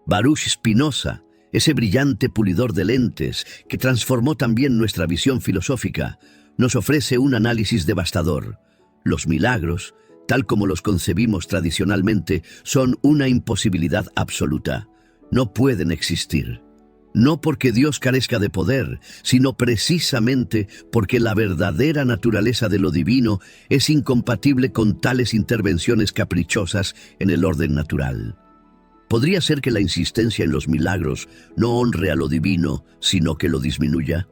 Baruch Spinoza, ese brillante pulidor de lentes que transformó también nuestra visión filosófica, nos ofrece un análisis devastador. Los milagros, tal como los concebimos tradicionalmente, son una imposibilidad absoluta. No pueden existir. No porque Dios carezca de poder, sino precisamente porque la verdadera naturaleza de lo divino es incompatible con tales intervenciones caprichosas en el orden natural. ¿Podría ser que la insistencia en los milagros no honre a lo divino, sino que lo disminuya?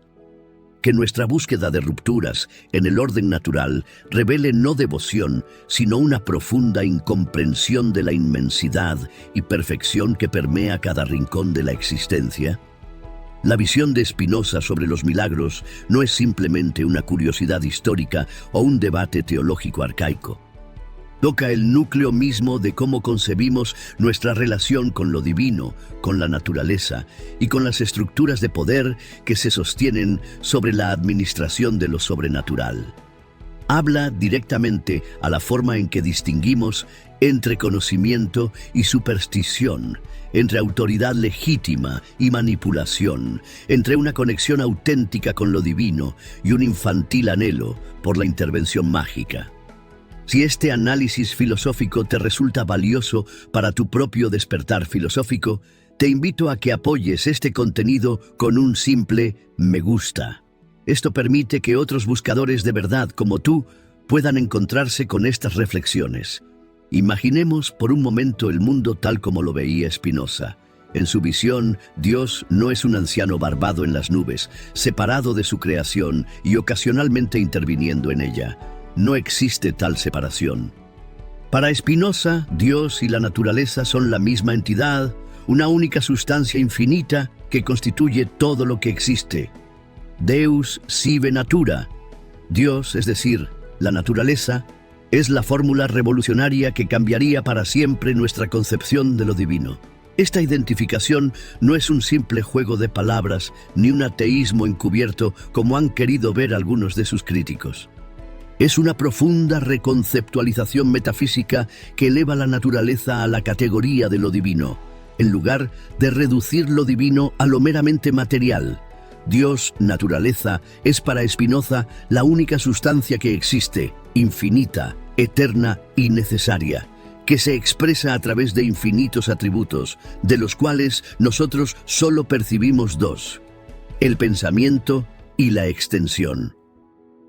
Que nuestra búsqueda de rupturas en el orden natural revele no devoción, sino una profunda incomprensión de la inmensidad y perfección que permea cada rincón de la existencia. La visión de Spinoza sobre los milagros no es simplemente una curiosidad histórica o un debate teológico arcaico. Toca el núcleo mismo de cómo concebimos nuestra relación con lo divino, con la naturaleza y con las estructuras de poder que se sostienen sobre la administración de lo sobrenatural. Habla directamente a la forma en que distinguimos entre conocimiento y superstición, entre autoridad legítima y manipulación, entre una conexión auténtica con lo divino y un infantil anhelo por la intervención mágica. Si este análisis filosófico te resulta valioso para tu propio despertar filosófico, te invito a que apoyes este contenido con un simple me gusta. Esto permite que otros buscadores de verdad como tú puedan encontrarse con estas reflexiones. Imaginemos por un momento el mundo tal como lo veía Spinoza. En su visión, Dios no es un anciano barbado en las nubes, separado de su creación y ocasionalmente interviniendo en ella. No existe tal separación. Para Spinoza, Dios y la naturaleza son la misma entidad, una única sustancia infinita que constituye todo lo que existe. Deus sive natura. Dios, es decir, la naturaleza, es la fórmula revolucionaria que cambiaría para siempre nuestra concepción de lo divino. Esta identificación no es un simple juego de palabras ni un ateísmo encubierto como han querido ver algunos de sus críticos. Es una profunda reconceptualización metafísica que eleva la naturaleza a la categoría de lo divino, en lugar de reducir lo divino a lo meramente material. Dios, naturaleza, es para Spinoza la única sustancia que existe, infinita, eterna y necesaria, que se expresa a través de infinitos atributos, de los cuales nosotros solo percibimos dos: el pensamiento y la extensión.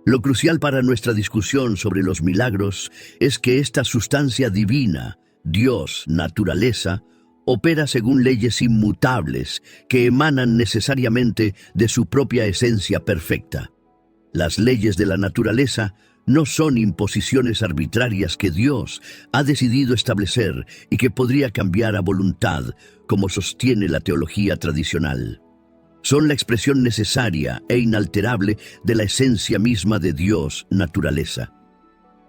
Lo crucial para nuestra discusión sobre los milagros es que esta sustancia divina, Dios, naturaleza, opera según leyes inmutables que emanan necesariamente de su propia esencia perfecta. Las leyes de la naturaleza no son imposiciones arbitrarias que Dios ha decidido establecer y que podría cambiar a voluntad, como sostiene la teología tradicional. Son la expresión necesaria e inalterable de la esencia misma de Dios, naturaleza.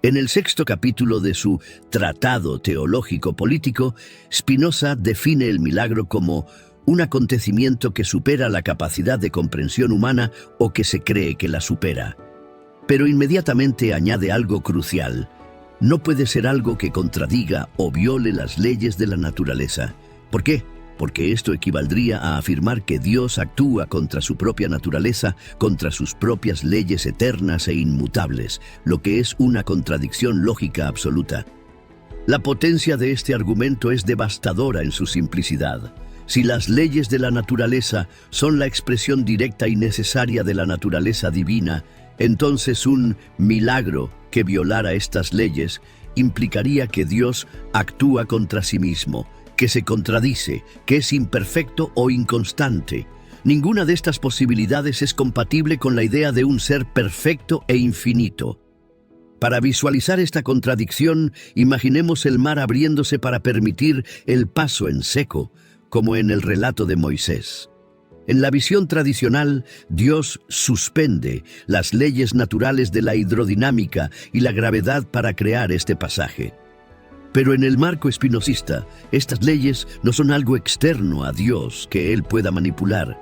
En el 6º capítulo de su Tratado Teológico Político, Spinoza define el milagro como un acontecimiento que supera la capacidad de comprensión humana o que se cree que la supera. Pero inmediatamente añade algo crucial: no puede ser algo que contradiga o viole las leyes de la naturaleza. ¿Por qué? Porque esto equivaldría a afirmar que Dios actúa contra su propia naturaleza, contra sus propias leyes eternas e inmutables, lo que es una contradicción lógica absoluta. La potencia de este argumento es devastadora en su simplicidad. Si las leyes de la naturaleza son la expresión directa y necesaria de la naturaleza divina, entonces un milagro que violara estas leyes implicaría que Dios actúa contra sí mismo, que se contradice, que es imperfecto o inconstante. Ninguna de estas posibilidades es compatible con la idea de un ser perfecto e infinito. Para visualizar esta contradicción, imaginemos el mar abriéndose para permitir el paso en seco, como en el relato de Moisés. En la visión tradicional, Dios suspende las leyes naturales de la hidrodinámica y la gravedad para crear este pasaje. Pero en el marco espinosista, estas leyes no son algo externo a Dios que Él pueda manipular.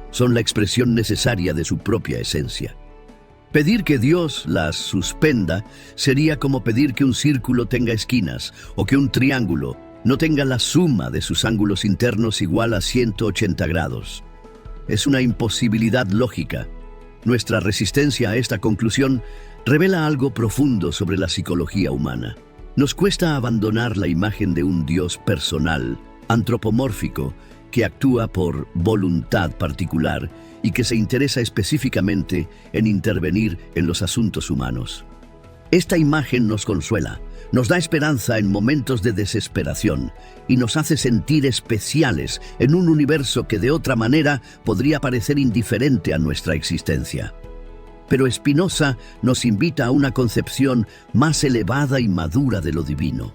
Son la expresión necesaria de su propia esencia. Pedir que Dios las suspenda sería como pedir que un círculo tenga esquinas o que un triángulo no tenga la suma de sus ángulos internos igual a 180 grados. Es una imposibilidad lógica. Nuestra resistencia a esta conclusión revela algo profundo sobre la psicología humana. Nos cuesta abandonar la imagen de un Dios personal, antropomórfico, que actúa por voluntad particular y que se interesa específicamente en intervenir en los asuntos humanos. Esta imagen nos consuela, nos da esperanza en momentos de desesperación y nos hace sentir especiales en un universo que de otra manera podría parecer indiferente a nuestra existencia. Pero Spinoza nos invita a una concepción más elevada y madura de lo divino.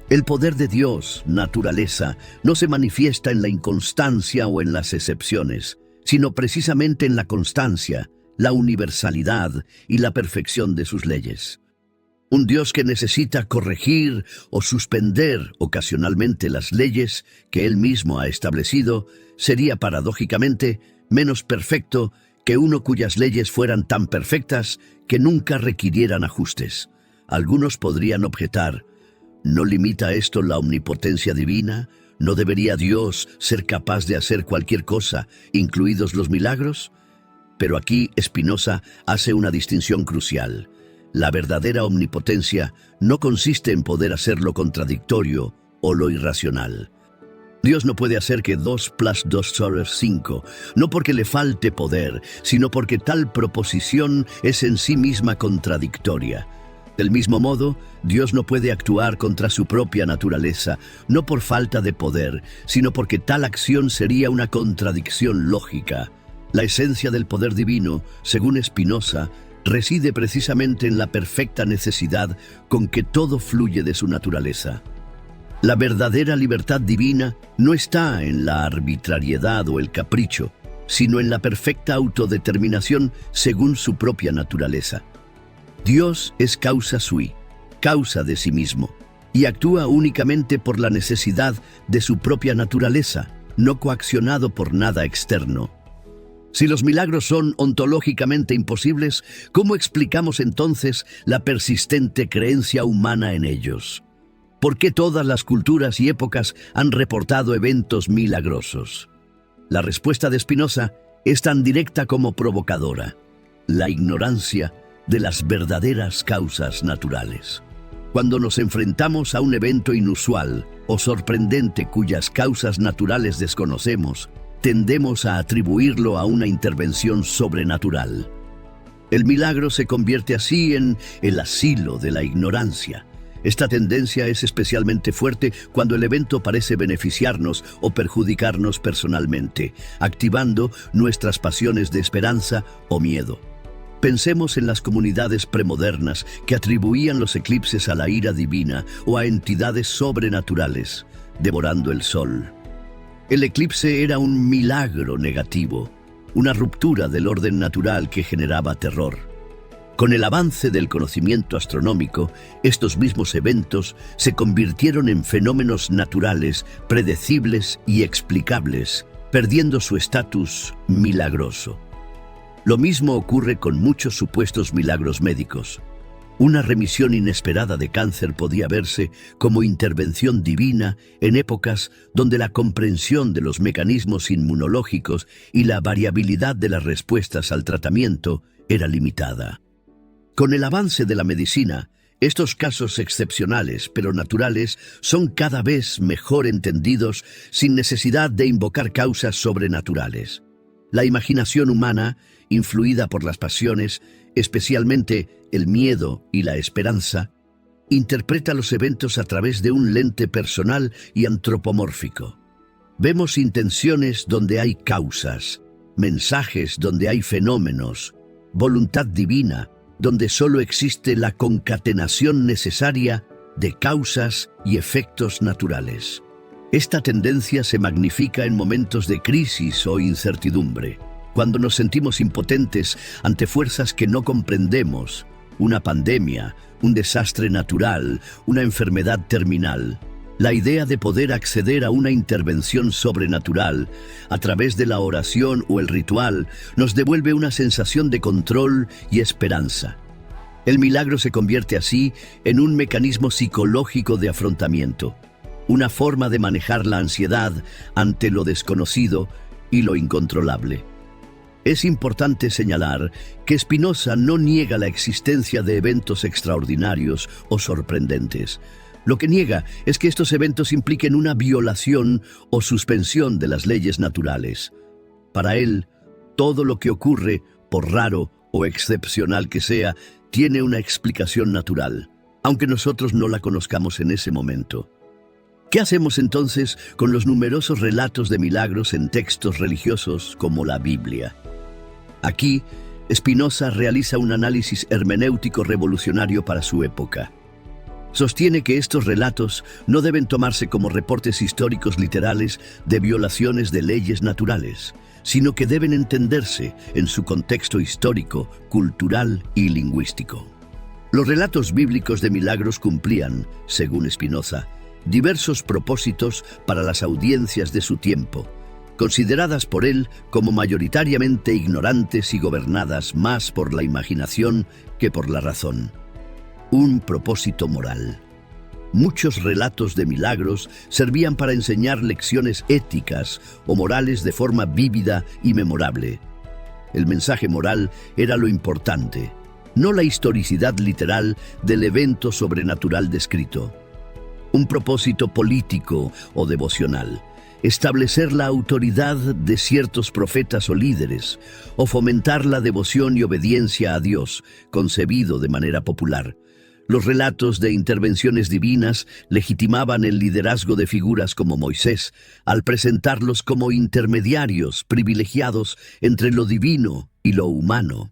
El poder de Dios, naturaleza, no se manifiesta en la inconstancia o en las excepciones, sino precisamente en la constancia, la universalidad y la perfección de sus leyes. Un Dios que necesita corregir o suspender ocasionalmente las leyes que Él mismo ha establecido sería paradójicamente menos perfecto que uno cuyas leyes fueran tan perfectas que nunca requirieran ajustes. Algunos podrían objetar: ¿no limita esto la omnipotencia divina? ¿No debería Dios ser capaz de hacer cualquier cosa, incluidos los milagros? Pero aquí Spinoza hace una distinción crucial. La verdadera omnipotencia no consiste en poder hacer lo contradictorio o lo irracional. Dios no puede hacer que 2 + 2 = 5, no porque le falte poder, sino porque tal proposición es en sí misma contradictoria. Del mismo modo, Dios no puede actuar contra su propia naturaleza, no por falta de poder, sino porque tal acción sería una contradicción lógica. La esencia del poder divino, según Spinoza, reside precisamente en la perfecta necesidad con que todo fluye de su naturaleza. La verdadera libertad divina no está en la arbitrariedad o el capricho, sino en la perfecta autodeterminación según su propia naturaleza. Dios es causa sui, causa de sí mismo, y actúa únicamente por la necesidad de su propia naturaleza, no coaccionado por nada externo. Si los milagros son ontológicamente imposibles, ¿cómo explicamos entonces la persistente creencia humana en ellos? ¿Por qué todas las culturas y épocas han reportado eventos milagrosos? La respuesta de Spinoza es tan directa como provocadora: la ignorancia de las verdaderas causas naturales. Cuando nos enfrentamos a un evento inusual o sorprendente cuyas causas naturales desconocemos, tendemos a atribuirlo a una intervención sobrenatural. El milagro se convierte así en el asilo de la ignorancia. Esta tendencia es especialmente fuerte cuando el evento parece beneficiarnos o perjudicarnos personalmente, activando nuestras pasiones de esperanza o miedo. Pensemos en las comunidades premodernas que atribuían los eclipses a la ira divina o a entidades sobrenaturales, devorando el sol. El eclipse era un milagro negativo, una ruptura del orden natural que generaba terror. Con el avance del conocimiento astronómico, estos mismos eventos se convirtieron en fenómenos naturales, predecibles y explicables, perdiendo su estatus milagroso. Lo mismo ocurre con muchos supuestos milagros médicos. Una remisión inesperada de cáncer podía verse como intervención divina en épocas donde la comprensión de los mecanismos inmunológicos y la variabilidad de las respuestas al tratamiento era limitada. Con el avance de la medicina, estos casos excepcionales pero naturales son cada vez mejor entendidos sin necesidad de invocar causas sobrenaturales. La imaginación humana, influida por las pasiones, especialmente el miedo y la esperanza, interpreta los eventos a través de un lente personal y antropomórfico. Vemos intenciones donde hay causas, mensajes donde hay fenómenos, voluntad divina donde solo existe la concatenación necesaria de causas y efectos naturales. Esta tendencia se magnifica en momentos de crisis o incertidumbre, cuando nos sentimos impotentes ante fuerzas que no comprendemos, una pandemia, un desastre natural, una enfermedad terminal. La idea de poder acceder a una intervención sobrenatural a través de la oración o el ritual nos devuelve una sensación de control y esperanza. El milagro se convierte así en un mecanismo psicológico de afrontamiento. una forma de manejar la ansiedad ante lo desconocido y lo incontrolable. Es importante señalar que Spinoza no niega la existencia de eventos extraordinarios o sorprendentes. Lo que niega es que estos eventos impliquen una violación o suspensión de las leyes naturales. Para él, todo lo que ocurre, por raro o excepcional que sea, tiene una explicación natural, aunque nosotros no la conozcamos en ese momento. ¿Qué hacemos entonces con los numerosos relatos de milagros en textos religiosos como la Biblia? Aquí, Spinoza realiza un análisis hermenéutico revolucionario para su época. Sostiene que estos relatos no deben tomarse como reportes históricos literales de violaciones de leyes naturales, sino que deben entenderse en su contexto histórico, cultural y lingüístico. Los relatos bíblicos de milagros cumplían, según Spinoza, diversos propósitos para las audiencias de su tiempo, consideradas por él como mayoritariamente ignorantes y gobernadas más por la imaginación que por la razón. Un propósito moral. Muchos relatos de milagros servían para enseñar lecciones éticas o morales de forma vívida y memorable. El mensaje moral era lo importante, no la historicidad literal del evento sobrenatural descrito. Un propósito político o devocional. Establecer la autoridad de ciertos profetas o líderes, o fomentar la devoción y obediencia a Dios, concebido de manera popular. Los relatos de intervenciones divinas legitimaban el liderazgo de figuras como Moisés, al presentarlos como intermediarios privilegiados entre lo divino y lo humano.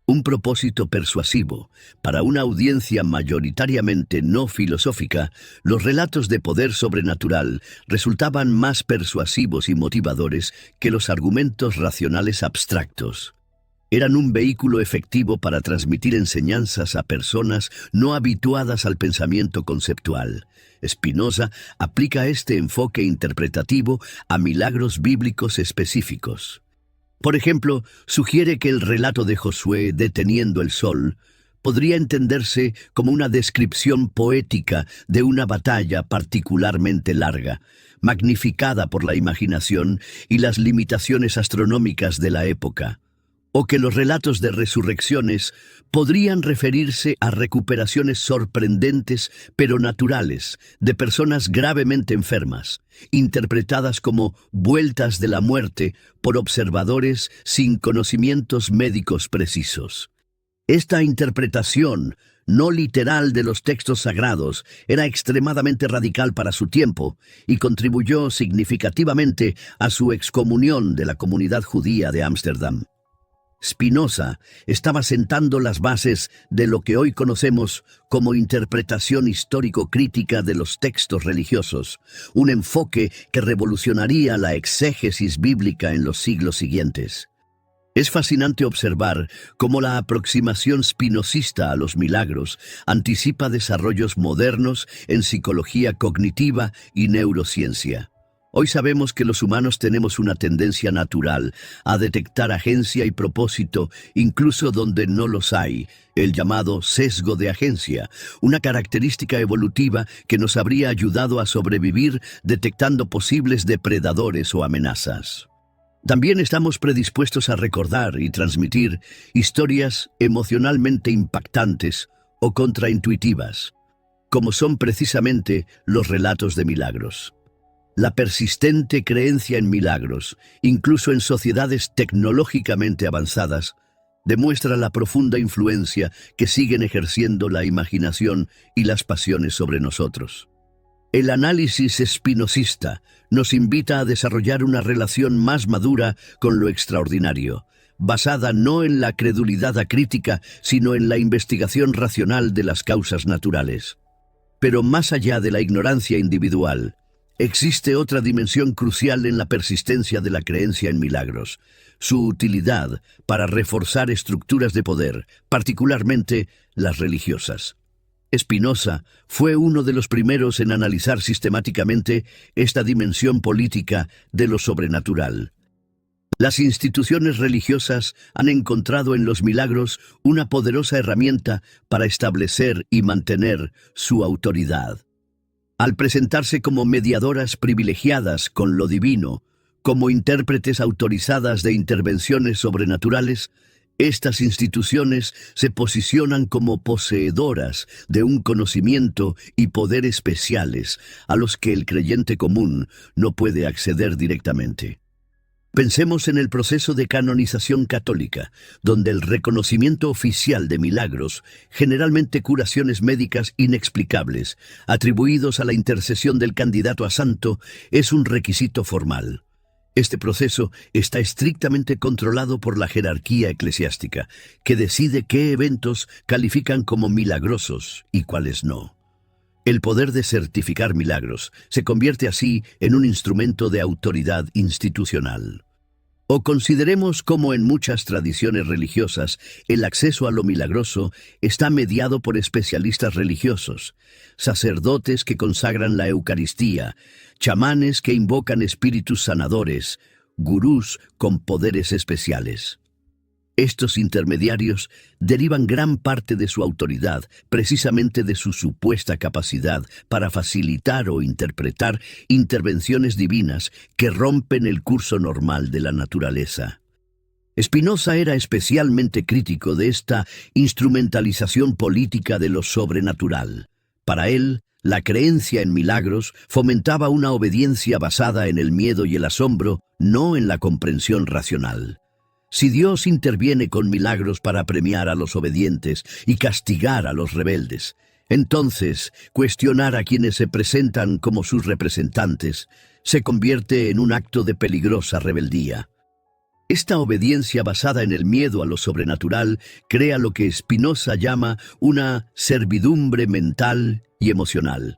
Un propósito persuasivo. Para una audiencia mayoritariamente no filosófica, los relatos de poder sobrenatural resultaban más persuasivos y motivadores que los argumentos racionales abstractos. Eran un vehículo efectivo para transmitir enseñanzas a personas no habituadas al pensamiento conceptual. Spinoza aplica este enfoque interpretativo a milagros bíblicos específicos. Por ejemplo, sugiere que el relato de Josué deteniendo el sol podría entenderse como una descripción poética de una batalla particularmente larga, magnificada por la imaginación y las limitaciones astronómicas de la época. O que los relatos de resurrecciones podrían referirse a recuperaciones sorprendentes pero naturales de personas gravemente enfermas, interpretadas como vueltas de la muerte por observadores sin conocimientos médicos precisos. Esta interpretación no literal de los textos sagrados era extremadamente radical para su tiempo y contribuyó significativamente a su excomunión de la comunidad judía de Ámsterdam. Spinoza estaba sentando las bases de lo que hoy conocemos como interpretación histórico-crítica de los textos religiosos, un enfoque que revolucionaría la exégesis bíblica en los siglos siguientes. Es fascinante observar cómo la aproximación spinozista a los milagros anticipa desarrollos modernos en psicología cognitiva y neurociencia. Hoy sabemos que los humanos tenemos una tendencia natural a detectar agencia y propósito incluso donde no los hay, el llamado sesgo de agencia, una característica evolutiva que nos habría ayudado a sobrevivir detectando posibles depredadores o amenazas. También estamos predispuestos a recordar y transmitir historias emocionalmente impactantes o contraintuitivas, como son precisamente los relatos de milagros. La persistente creencia en milagros, incluso en sociedades tecnológicamente avanzadas, demuestra la profunda influencia que siguen ejerciendo la imaginación y las pasiones sobre nosotros. El análisis spinozista nos invita a desarrollar una relación más madura con lo extraordinario, basada no en la credulidad acrítica, sino en la investigación racional de las causas naturales. Pero más allá de la ignorancia individual, existe otra dimensión crucial en la persistencia de la creencia en milagros, su utilidad para reforzar estructuras de poder, particularmente las religiosas. Spinoza fue uno de los primeros en analizar sistemáticamente esta dimensión política de lo sobrenatural. Las instituciones religiosas han encontrado en los milagros una poderosa herramienta para establecer y mantener su autoridad. Al presentarse como mediadoras privilegiadas con lo divino, como intérpretes autorizadas de intervenciones sobrenaturales, estas instituciones se posicionan como poseedoras de un conocimiento y poder especiales a los que el creyente común no puede acceder directamente. Pensemos en el proceso de canonización católica, donde el reconocimiento oficial de milagros, generalmente curaciones médicas inexplicables, atribuidos a la intercesión del candidato a santo, es un requisito formal. Este proceso está estrictamente controlado por la jerarquía eclesiástica, que decide qué eventos califican como milagrosos y cuáles no. El poder de certificar milagros se convierte así en un instrumento de autoridad institucional. O consideremos cómo en muchas tradiciones religiosas el acceso a lo milagroso está mediado por especialistas religiosos, sacerdotes que consagran la Eucaristía, chamanes que invocan espíritus sanadores, gurús con poderes especiales. Estos intermediarios derivan gran parte de su autoridad precisamente de su supuesta capacidad para facilitar o interpretar intervenciones divinas que rompen el curso normal de la naturaleza. Spinoza era especialmente crítico de esta instrumentalización política de lo sobrenatural. Para él, la creencia en milagros fomentaba una obediencia basada en el miedo y el asombro, no en la comprensión racional. Si Dios interviene con milagros para premiar a los obedientes y castigar a los rebeldes, entonces cuestionar a quienes se presentan como sus representantes se convierte en un acto de peligrosa rebeldía. Esta obediencia basada en el miedo a lo sobrenatural crea lo que Spinoza llama una servidumbre mental y emocional.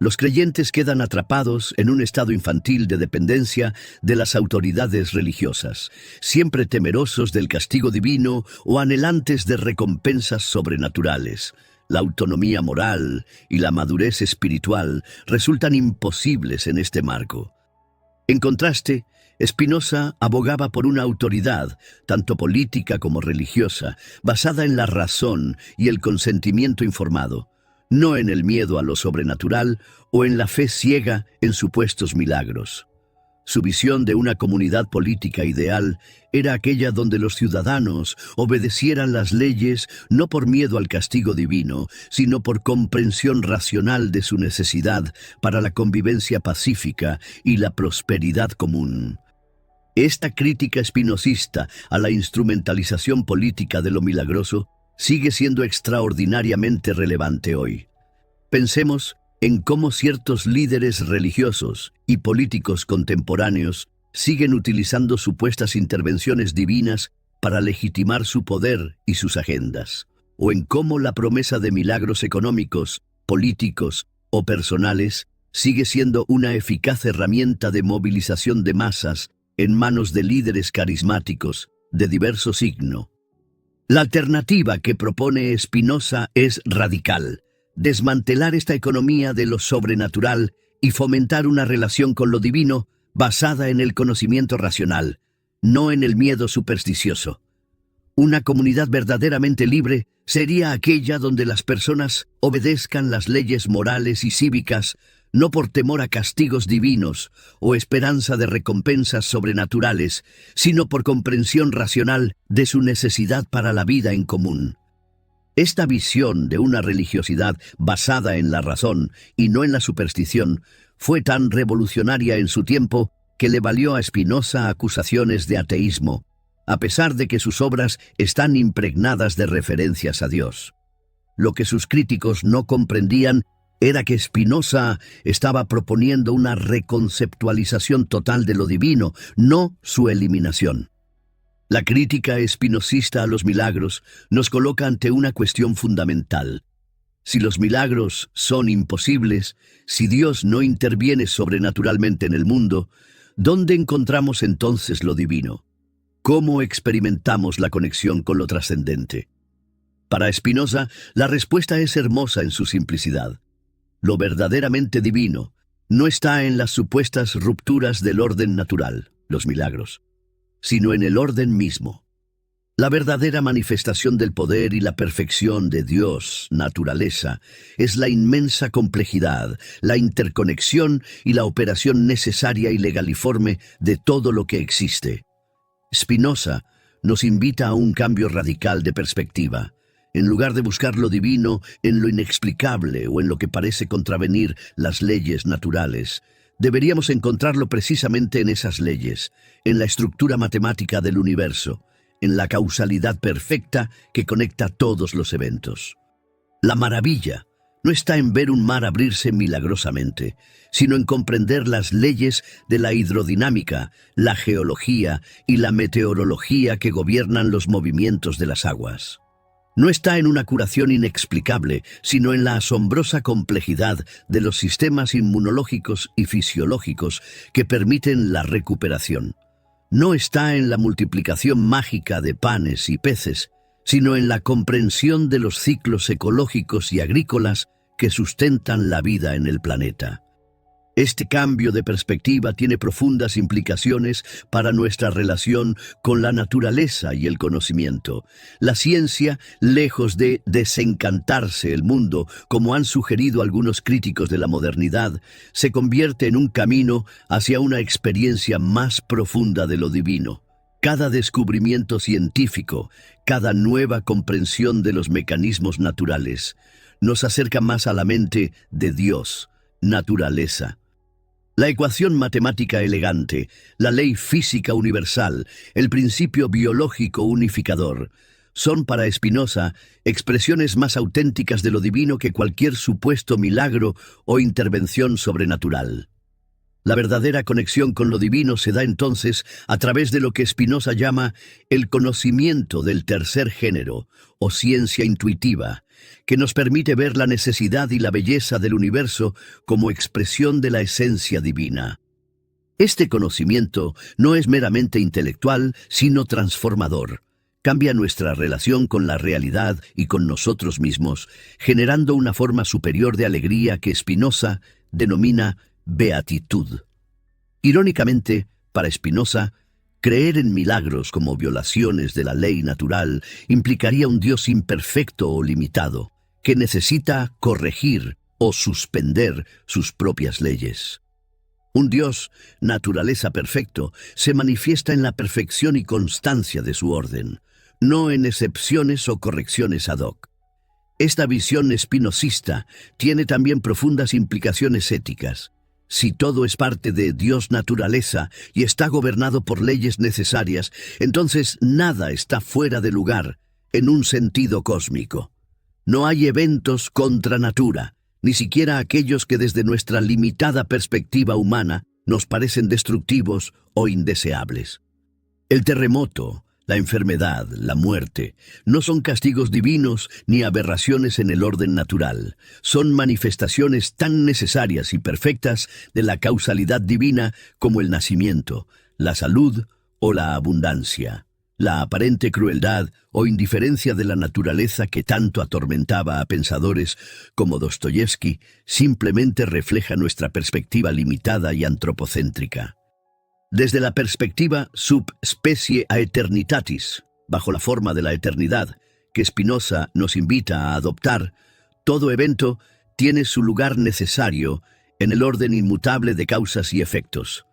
Los creyentes quedan atrapados en un estado infantil de dependencia de las autoridades religiosas, siempre temerosos del castigo divino o anhelantes de recompensas sobrenaturales. La autonomía moral y la madurez espiritual resultan imposibles en este marco. En contraste, Spinoza abogaba por una autoridad, tanto política como religiosa, basada en la razón y el consentimiento informado, no en el miedo a lo sobrenatural o en la fe ciega en supuestos milagros. Su visión de una comunidad política ideal era aquella donde los ciudadanos obedecieran las leyes no por miedo al castigo divino, sino por comprensión racional de su necesidad para la convivencia pacífica y la prosperidad común. Esta crítica espinosista a la instrumentalización política de lo milagroso sigue siendo extraordinariamente relevante hoy. Pensemos en cómo ciertos líderes religiosos y políticos contemporáneos siguen utilizando supuestas intervenciones divinas para legitimar su poder y sus agendas, o en cómo la promesa de milagros económicos, políticos o personales sigue siendo una eficaz herramienta de movilización de masas en manos de líderes carismáticos de diverso signo. La alternativa que propone Spinoza es radical: desmantelar esta economía de lo sobrenatural y fomentar una relación con lo divino basada en el conocimiento racional, no en el miedo supersticioso. Una comunidad verdaderamente libre sería aquella donde las personas obedezcan las leyes morales y cívicas no por temor a castigos divinos o esperanza de recompensas sobrenaturales, sino por comprensión racional de su necesidad para la vida en común. Esta visión de una religiosidad basada en la razón y no en la superstición fue tan revolucionaria en su tiempo que le valió a Spinoza acusaciones de ateísmo, a pesar de que sus obras están impregnadas de referencias a Dios. Lo que sus críticos no comprendían era que Spinoza estaba proponiendo una reconceptualización total de lo divino, no su eliminación. La crítica espinosista a los milagros nos coloca ante una cuestión fundamental. Si los milagros son imposibles, si Dios no interviene sobrenaturalmente en el mundo, ¿dónde encontramos entonces lo divino? ¿Cómo experimentamos la conexión con lo trascendente? Para Spinoza, la respuesta es hermosa en su simplicidad. Lo verdaderamente divino no está en las supuestas rupturas del orden natural, los milagros, sino en el orden mismo. La verdadera manifestación del poder y la perfección de Dios, naturaleza, es la inmensa complejidad, la interconexión y la operación necesaria y legaliforme de todo lo que existe. Spinoza nos invita a un cambio radical de perspectiva. En lugar de buscar lo divino en lo inexplicable o en lo que parece contravenir las leyes naturales, deberíamos encontrarlo precisamente en esas leyes, en la estructura matemática del universo, en la causalidad perfecta que conecta todos los eventos. La maravilla no está en ver un mar abrirse milagrosamente, sino en comprender las leyes de la hidrodinámica, la geología y la meteorología que gobiernan los movimientos de las aguas. No está en una curación inexplicable, sino en la asombrosa complejidad de los sistemas inmunológicos y fisiológicos que permiten la recuperación. No está en la multiplicación mágica de panes y peces, sino en la comprensión de los ciclos ecológicos y agrícolas que sustentan la vida en el planeta. Este cambio de perspectiva tiene profundas implicaciones para nuestra relación con la naturaleza y el conocimiento. La ciencia, lejos de desencantarse el mundo, como han sugerido algunos críticos de la modernidad, se convierte en un camino hacia una experiencia más profunda de lo divino. Cada descubrimiento científico, cada nueva comprensión de los mecanismos naturales, nos acerca más a la mente de Dios, naturaleza. La ecuación matemática elegante, la ley física universal, el principio biológico unificador, son para Spinoza expresiones más auténticas de lo divino que cualquier supuesto milagro o intervención sobrenatural. La verdadera conexión con lo divino se da entonces a través de lo que Spinoza llama el conocimiento del tercer género, o ciencia intuitiva, que nos permite ver la necesidad y la belleza del universo como expresión de la esencia divina. Este conocimiento no es meramente intelectual, sino transformador. Cambia nuestra relación con la realidad y con nosotros mismos, generando una forma superior de alegría que Spinoza denomina beatitud. Irónicamente, para Spinoza, creer en milagros como violaciones de la ley natural implicaría un Dios imperfecto o limitado, que necesita corregir o suspender sus propias leyes. Un Dios, naturaleza perfecto, se manifiesta en la perfección y constancia de su orden, no en excepciones o correcciones ad hoc. Esta visión espinosista tiene también profundas implicaciones éticas. Si todo es parte de Dios naturaleza y está gobernado por leyes necesarias, entonces nada está fuera de lugar en un sentido cósmico. No hay eventos contra natura, ni siquiera aquellos que desde nuestra limitada perspectiva humana nos parecen destructivos o indeseables. El terremoto, la enfermedad, la muerte, no son castigos divinos ni aberraciones en el orden natural. Son manifestaciones tan necesarias y perfectas de la causalidad divina como el nacimiento, la salud o la abundancia. La aparente crueldad o indiferencia de la naturaleza que tanto atormentaba a pensadores como Dostoyevsky simplemente refleja nuestra perspectiva limitada y antropocéntrica. Desde la perspectiva subspecie aeternitatis, bajo la forma de la eternidad, que Spinoza nos invita a adoptar, todo evento tiene su lugar necesario en el orden inmutable de causas y efectos.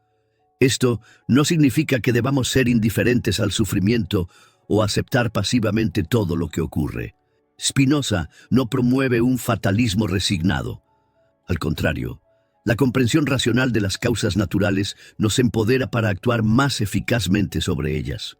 Esto no significa que debamos ser indiferentes al sufrimiento o aceptar pasivamente todo lo que ocurre. Spinoza no promueve un fatalismo resignado. Al contrario, la comprensión racional de las causas naturales nos empodera para actuar más eficazmente sobre ellas.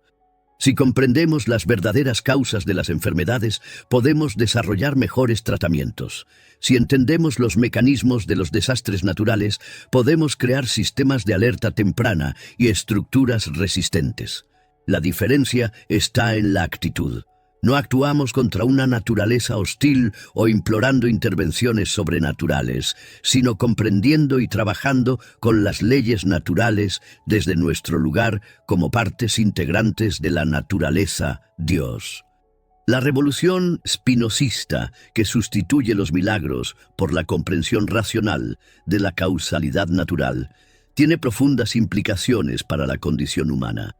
Si comprendemos las verdaderas causas de las enfermedades, podemos desarrollar mejores tratamientos. Si entendemos los mecanismos de los desastres naturales, podemos crear sistemas de alerta temprana y estructuras resistentes. La diferencia está en la actitud. No actuamos contra una naturaleza hostil o implorando intervenciones sobrenaturales, sino comprendiendo y trabajando con las leyes naturales desde nuestro lugar como partes integrantes de la naturaleza Dios. La revolución spinozista que sustituye los milagros por la comprensión racional de la causalidad natural tiene profundas implicaciones para la condición humana.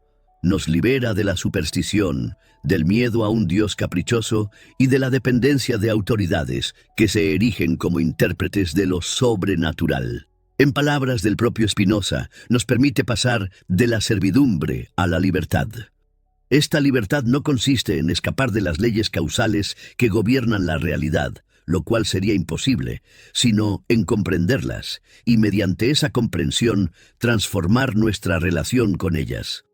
nos libera de la superstición, del miedo a un Dios caprichoso y de la dependencia de autoridades que se erigen como intérpretes de lo sobrenatural. En palabras del propio Spinoza, nos permite pasar de la servidumbre a la libertad. Esta libertad no consiste en escapar de las leyes causales que gobiernan la realidad, lo cual sería imposible, sino en comprenderlas y mediante esa comprensión transformar nuestra relación con ellas.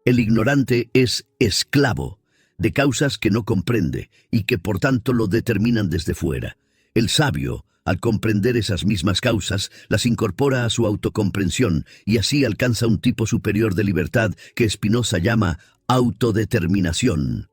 El ignorante es esclavo de causas que no comprende y que por tanto lo determinan desde fuera. El sabio, al comprender esas mismas causas, las incorpora a su autocomprensión y así alcanza un tipo superior de libertad que Spinoza llama autodeterminación.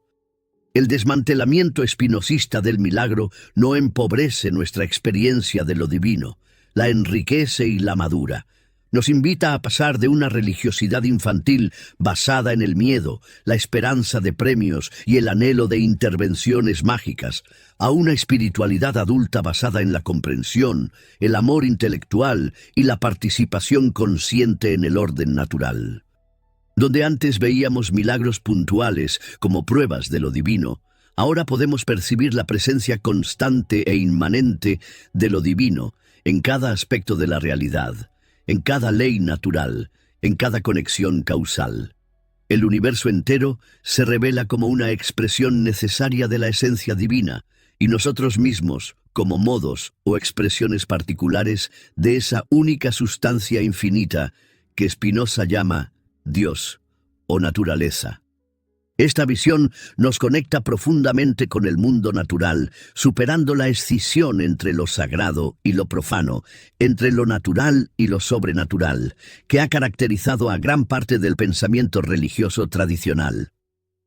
El desmantelamiento espinosista del milagro no empobrece nuestra experiencia de lo divino, la enriquece y la madura. Nos invita a pasar de una religiosidad infantil basada en el miedo, la esperanza de premios y el anhelo de intervenciones mágicas, a una espiritualidad adulta basada en la comprensión, el amor intelectual y la participación consciente en el orden natural. Donde antes veíamos milagros puntuales como pruebas de lo divino, ahora podemos percibir la presencia constante e inmanente de lo divino en cada aspecto de la realidad, en cada ley natural, en cada conexión causal. El universo entero se revela como una expresión necesaria de la esencia divina, y nosotros mismos como modos o expresiones particulares de esa única sustancia infinita que Spinoza llama Dios o naturaleza. Esta visión nos conecta profundamente con el mundo natural, superando la escisión entre lo sagrado y lo profano, entre lo natural y lo sobrenatural, que ha caracterizado a gran parte del pensamiento religioso tradicional.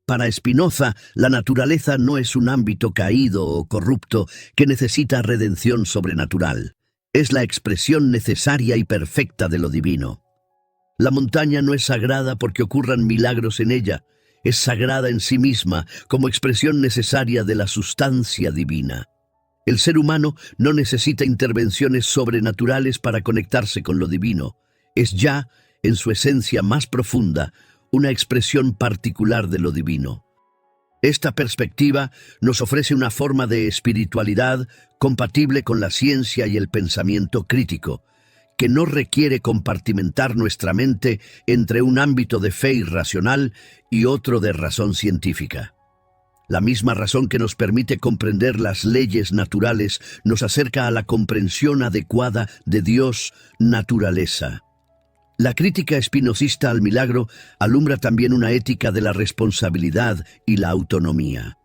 Para Spinoza, la naturaleza no es un ámbito caído o corrupto que necesita redención sobrenatural. Es la expresión necesaria y perfecta de lo divino. La montaña no es sagrada porque ocurran milagros en ella, es sagrada en sí misma como expresión necesaria de la sustancia divina. El ser humano no necesita intervenciones sobrenaturales para conectarse con lo divino. Es ya, en su esencia más profunda, una expresión particular de lo divino. Esta perspectiva nos ofrece una forma de espiritualidad compatible con la ciencia y el pensamiento crítico, que no requiere compartimentar nuestra mente entre un ámbito de fe irracional y otro de razón científica. La misma razón que nos permite comprender las leyes naturales nos acerca a la comprensión adecuada de Dios, naturaleza. La crítica espinosista al milagro alumbra también una ética de la responsabilidad y la autonomía.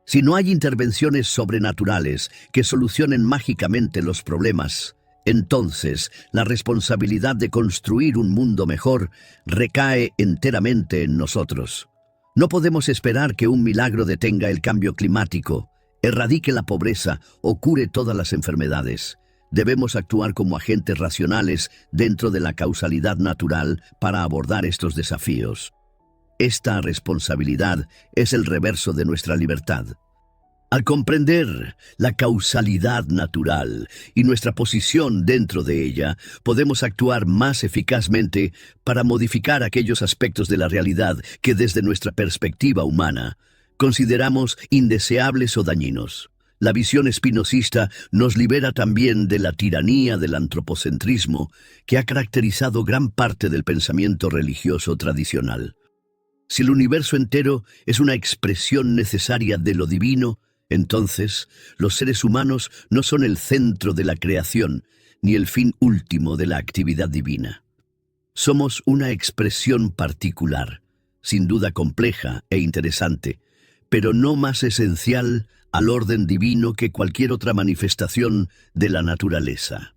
Si no hay intervenciones sobrenaturales que solucionen mágicamente los problemas, entonces la responsabilidad de construir un mundo mejor recae enteramente en nosotros. No podemos esperar que un milagro detenga el cambio climático, erradique la pobreza o cure todas las enfermedades. Debemos actuar como agentes racionales dentro de la causalidad natural para abordar estos desafíos. Esta responsabilidad es el reverso de nuestra libertad. Al comprender la causalidad natural y nuestra posición dentro de ella, podemos actuar más eficazmente para modificar aquellos aspectos de la realidad que desde nuestra perspectiva humana consideramos indeseables o dañinos. La visión espinosista nos libera también de la tiranía del antropocentrismo que ha caracterizado gran parte del pensamiento religioso tradicional. Si el universo entero es una expresión necesaria de lo divino, entonces los seres humanos no son el centro de la creación ni el fin último de la actividad divina. Somos una expresión particular, sin duda compleja e interesante, pero no más esencial al orden divino que cualquier otra manifestación de la naturaleza.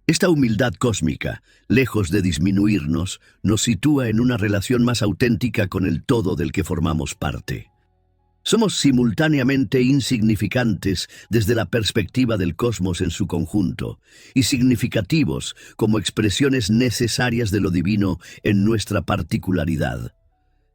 Esta humildad cósmica, lejos de disminuirnos, nos sitúa en una relación más auténtica con el todo del que formamos parte. Somos simultáneamente insignificantes desde la perspectiva del cosmos en su conjunto y significativos como expresiones necesarias de lo divino en nuestra particularidad.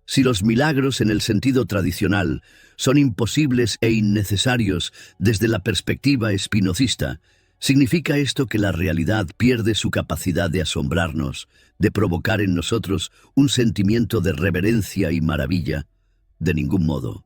Si los milagros en el sentido tradicional son imposibles e innecesarios desde la perspectiva espinosista, ¿Significa esto que la realidad pierde su capacidad de asombrarnos, de provocar en nosotros un sentimiento de reverencia y maravilla? De ningún modo.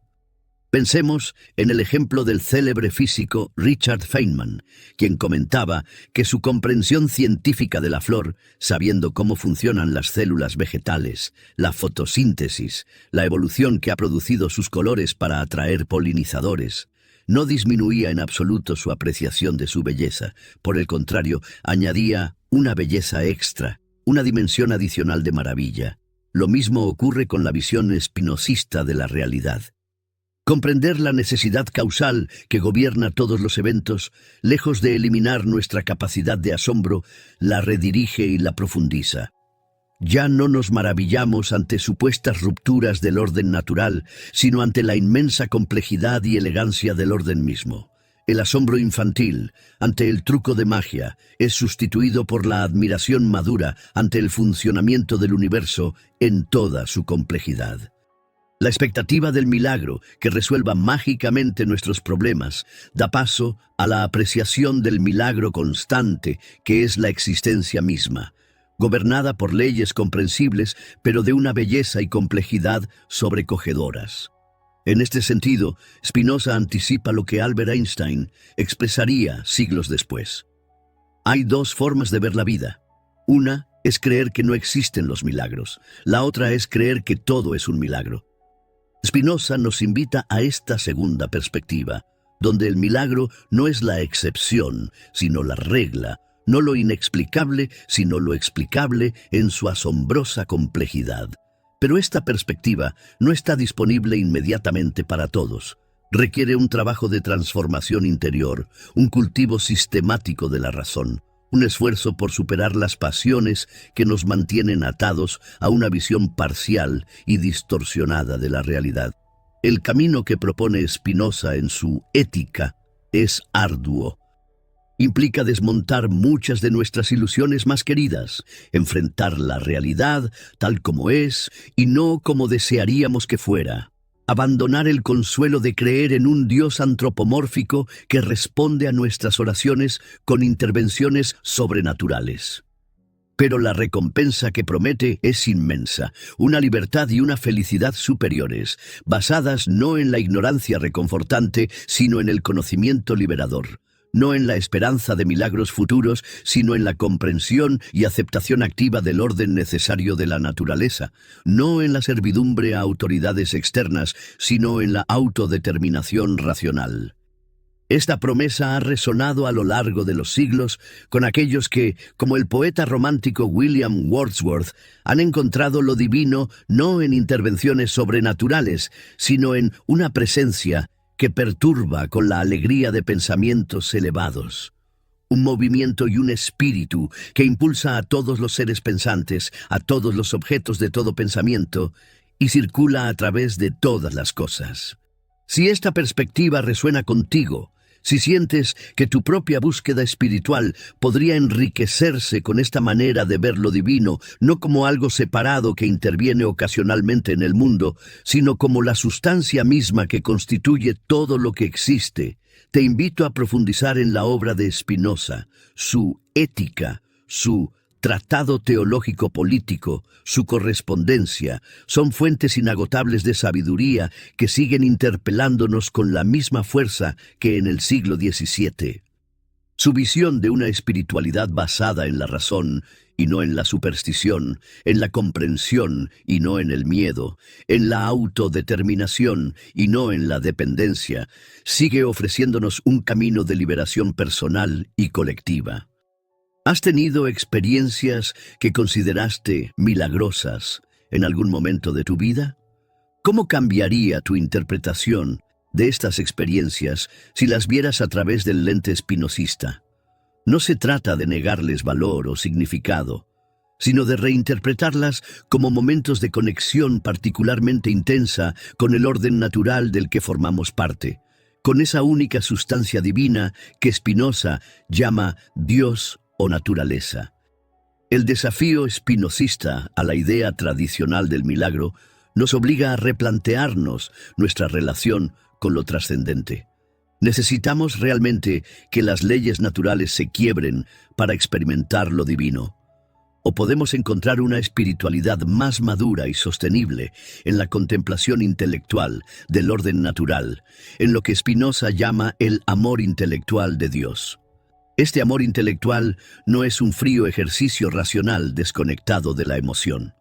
Pensemos en el ejemplo del célebre físico Richard Feynman, quien comentaba que su comprensión científica de la flor, sabiendo cómo funcionan las células vegetales, la fotosíntesis, la evolución que ha producido sus colores para atraer polinizadores, no disminuía en absoluto su apreciación de su belleza. Por el contrario, añadía una belleza extra, una dimensión adicional de maravilla. Lo mismo ocurre con la visión espinosista de la realidad. Comprender la necesidad causal que gobierna todos los eventos, lejos de eliminar nuestra capacidad de asombro, la redirige y la profundiza. Ya no nos maravillamos ante supuestas rupturas del orden natural, sino ante la inmensa complejidad y elegancia del orden mismo. El asombro infantil, ante el truco de magia, es sustituido por la admiración madura ante el funcionamiento del universo en toda su complejidad. La expectativa del milagro que resuelva mágicamente nuestros problemas da paso a la apreciación del milagro constante que es la existencia misma, gobernada por leyes comprensibles, pero de una belleza y complejidad sobrecogedoras. En este sentido, Spinoza anticipa lo que Albert Einstein expresaría siglos después. Hay dos formas de ver la vida. Una es creer que no existen los milagros. La otra es creer que todo es un milagro. Spinoza nos invita a esta segunda perspectiva, donde el milagro no es la excepción, sino la regla, no lo inexplicable, sino lo explicable en su asombrosa complejidad. Pero esta perspectiva no está disponible inmediatamente para todos. Requiere un trabajo de transformación interior, un cultivo sistemático de la razón, un esfuerzo por superar las pasiones que nos mantienen atados a una visión parcial y distorsionada de la realidad. El camino que propone Spinoza en su Ética es arduo. Implica desmontar muchas de nuestras ilusiones más queridas, enfrentar la realidad tal como es y no como desearíamos que fuera. Abandonar el consuelo de creer en un Dios antropomórfico que responde a nuestras oraciones con intervenciones sobrenaturales. Pero la recompensa que promete es inmensa, una libertad y una felicidad superiores, basadas no en la ignorancia reconfortante, sino en el conocimiento liberador. No en la esperanza de milagros futuros, sino en la comprensión y aceptación activa del orden necesario de la naturaleza. No en la servidumbre a autoridades externas, sino en la autodeterminación racional. Esta promesa ha resonado a lo largo de los siglos con aquellos que, como el poeta romántico William Wordsworth, han encontrado lo divino no en intervenciones sobrenaturales, sino en una presencia que perturba con la alegría de pensamientos elevados. Un movimiento y un espíritu que impulsa a todos los seres pensantes, a todos los objetos de todo pensamiento, y circula a través de todas las cosas. Si esta perspectiva resuena contigo, si sientes que tu propia búsqueda espiritual podría enriquecerse con esta manera de ver lo divino, no como algo separado que interviene ocasionalmente en el mundo, sino como la sustancia misma que constituye todo lo que existe, te invito a profundizar en la obra de Spinoza, su Ética, su Tratado Teológico Político, su correspondencia, son fuentes inagotables de sabiduría que siguen interpelándonos con la misma fuerza que en el siglo XVII. Su visión de una espiritualidad basada en la razón y no en la superstición, en la comprensión y no en el miedo, en la autodeterminación y no en la dependencia, sigue ofreciéndonos un camino de liberación personal y colectiva. ¿Has tenido experiencias que consideraste milagrosas en algún momento de tu vida? ¿Cómo cambiaría tu interpretación de estas experiencias si las vieras a través del lente espinosista? No se trata de negarles valor o significado, sino de reinterpretarlas como momentos de conexión particularmente intensa con el orden natural del que formamos parte, con esa única sustancia divina que Spinoza llama Dios o naturaleza. El desafío espinosista a la idea tradicional del milagro nos obliga a replantearnos nuestra relación con lo trascendente. Necesitamos realmente que las leyes naturales se quiebren para experimentar lo divino. O podemos encontrar una espiritualidad más madura y sostenible en la contemplación intelectual del orden natural, en lo que Spinoza llama el amor intelectual de Dios. Este amor intelectual no es un frío ejercicio racional desconectado de la emoción.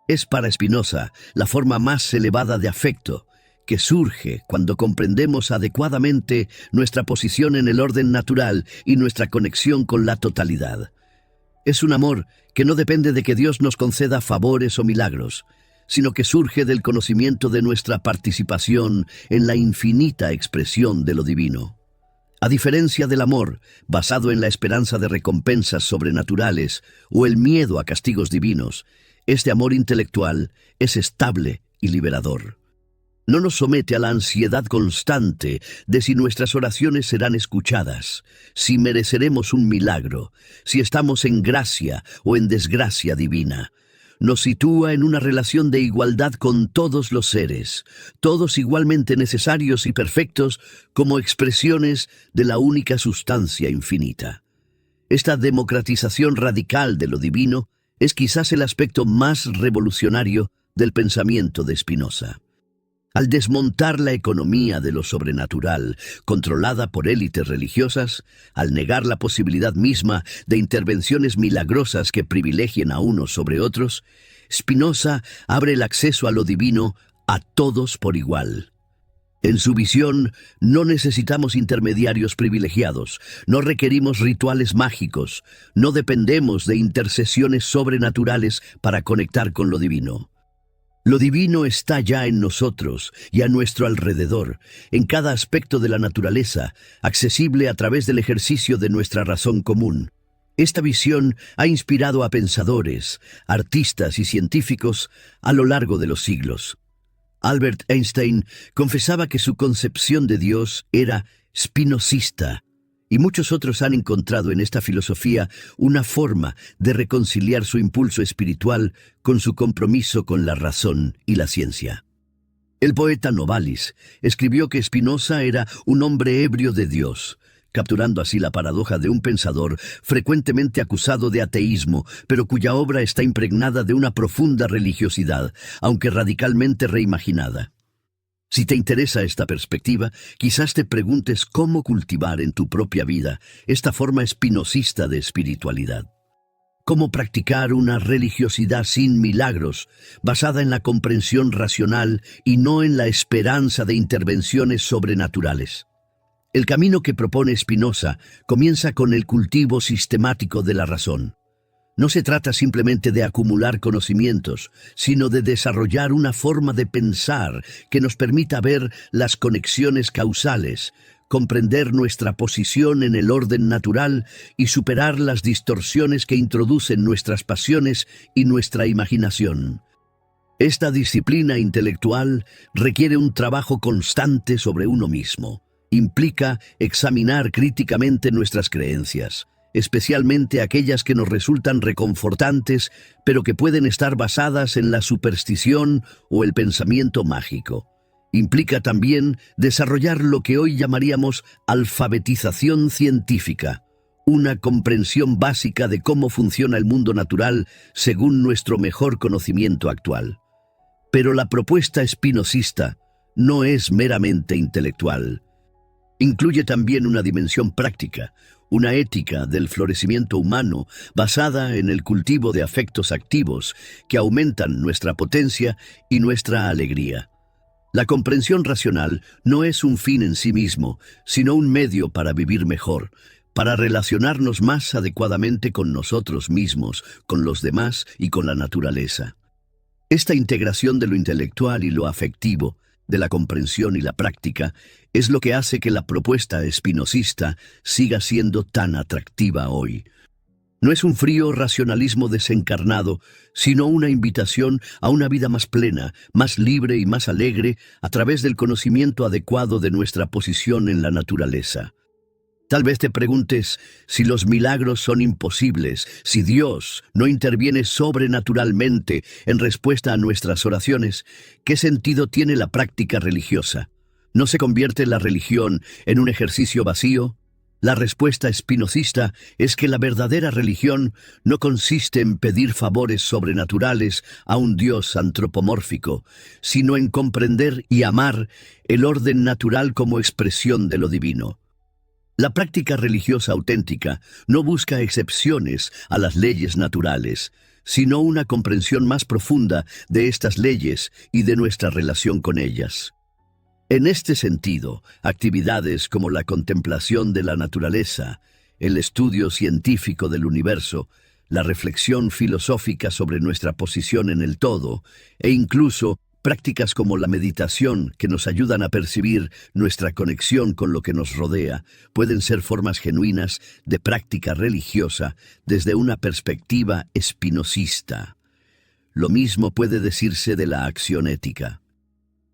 Es para Spinoza la forma más elevada de afecto, que surge cuando comprendemos adecuadamente nuestra posición en el orden natural y nuestra conexión con la totalidad. Es un amor que no depende de que Dios nos conceda favores o milagros, sino que surge del conocimiento de nuestra participación en la infinita expresión de lo divino. A diferencia del amor, basado en la esperanza de recompensas sobrenaturales o el miedo a castigos divinos, este amor intelectual es estable y liberador. No nos somete a la ansiedad constante de si nuestras oraciones serán escuchadas, si mereceremos un milagro, si estamos en gracia o en desgracia divina. Nos sitúa en una relación de igualdad con todos los seres, todos igualmente necesarios y perfectos como expresiones de la única sustancia infinita. Esta democratización radical de lo divino es quizás el aspecto más revolucionario del pensamiento de Spinoza. Al desmontar la economía de lo sobrenatural, controlada por élites religiosas, al negar la posibilidad misma de intervenciones milagrosas que privilegien a unos sobre otros, Spinoza abre el acceso a lo divino a todos por igual. En su visión, no necesitamos intermediarios privilegiados, no requerimos rituales mágicos, no dependemos de intercesiones sobrenaturales para conectar con lo divino. Lo divino está ya en nosotros y a nuestro alrededor, en cada aspecto de la naturaleza, accesible a través del ejercicio de nuestra razón común. Esta visión ha inspirado a pensadores, artistas y científicos a lo largo de los siglos. Albert Einstein confesaba que su concepción de Dios era spinozista, y muchos otros han encontrado en esta filosofía una forma de reconciliar su impulso espiritual con su compromiso con la razón y la ciencia. El poeta Novalis escribió que Spinoza era un hombre ebrio de Dios, capturando así la paradoja de un pensador frecuentemente acusado de ateísmo, pero cuya obra está impregnada de una profunda religiosidad, aunque radicalmente reimaginada. Si te interesa esta perspectiva, quizás te preguntes cómo cultivar en tu propia vida esta forma spinozista de espiritualidad. Cómo practicar una religiosidad sin milagros, basada en la comprensión racional y no en la esperanza de intervenciones sobrenaturales. El camino que propone Spinoza comienza con el cultivo sistemático de la razón. No se trata simplemente de acumular conocimientos, sino de desarrollar una forma de pensar que nos permita ver las conexiones causales, comprender nuestra posición en el orden natural y superar las distorsiones que introducen nuestras pasiones y nuestra imaginación. Esta disciplina intelectual requiere un trabajo constante sobre uno mismo. Implica examinar críticamente nuestras creencias, especialmente aquellas que nos resultan reconfortantes, pero que pueden estar basadas en la superstición o el pensamiento mágico. Implica también desarrollar lo que hoy llamaríamos alfabetización científica, una comprensión básica de cómo funciona el mundo natural según nuestro mejor conocimiento actual. Pero la propuesta spinozista no es meramente intelectual. Incluye también una dimensión práctica, una ética del florecimiento humano basada en el cultivo de afectos activos que aumentan nuestra potencia y nuestra alegría. La comprensión racional no es un fin en sí mismo, sino un medio para vivir mejor, para relacionarnos más adecuadamente con nosotros mismos, con los demás y con la naturaleza. Esta integración de lo intelectual y lo afectivo, de la comprensión y la práctica, es lo que hace que la propuesta spinozista siga siendo tan atractiva hoy. No es un frío racionalismo desencarnado, sino una invitación a una vida más plena, más libre y más alegre a través del conocimiento adecuado de nuestra posición en la naturaleza. Tal vez te preguntes si los milagros son imposibles, si Dios no interviene sobrenaturalmente en respuesta a nuestras oraciones. ¿Qué sentido tiene la práctica religiosa? ¿No se convierte la religión en un ejercicio vacío? La respuesta espinosista es que la verdadera religión no consiste en pedir favores sobrenaturales a un Dios antropomórfico, sino en comprender y amar el orden natural como expresión de lo divino. La práctica religiosa auténtica no busca excepciones a las leyes naturales, sino una comprensión más profunda de estas leyes y de nuestra relación con ellas. En este sentido, actividades como la contemplación de la naturaleza, el estudio científico del universo, la reflexión filosófica sobre nuestra posición en el todo, e incluso prácticas como la meditación que nos ayudan a percibir nuestra conexión con lo que nos rodea, pueden ser formas genuinas de práctica religiosa desde una perspectiva espinosista. Lo mismo puede decirse de la acción ética.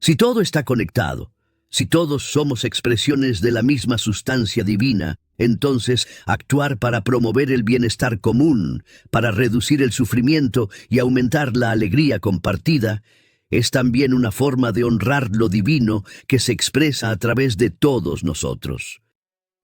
Si todo está conectado, si todos somos expresiones de la misma sustancia divina, entonces actuar para promover el bienestar común, para reducir el sufrimiento y aumentar la alegría compartida, es también una forma de honrar lo divino que se expresa a través de todos nosotros.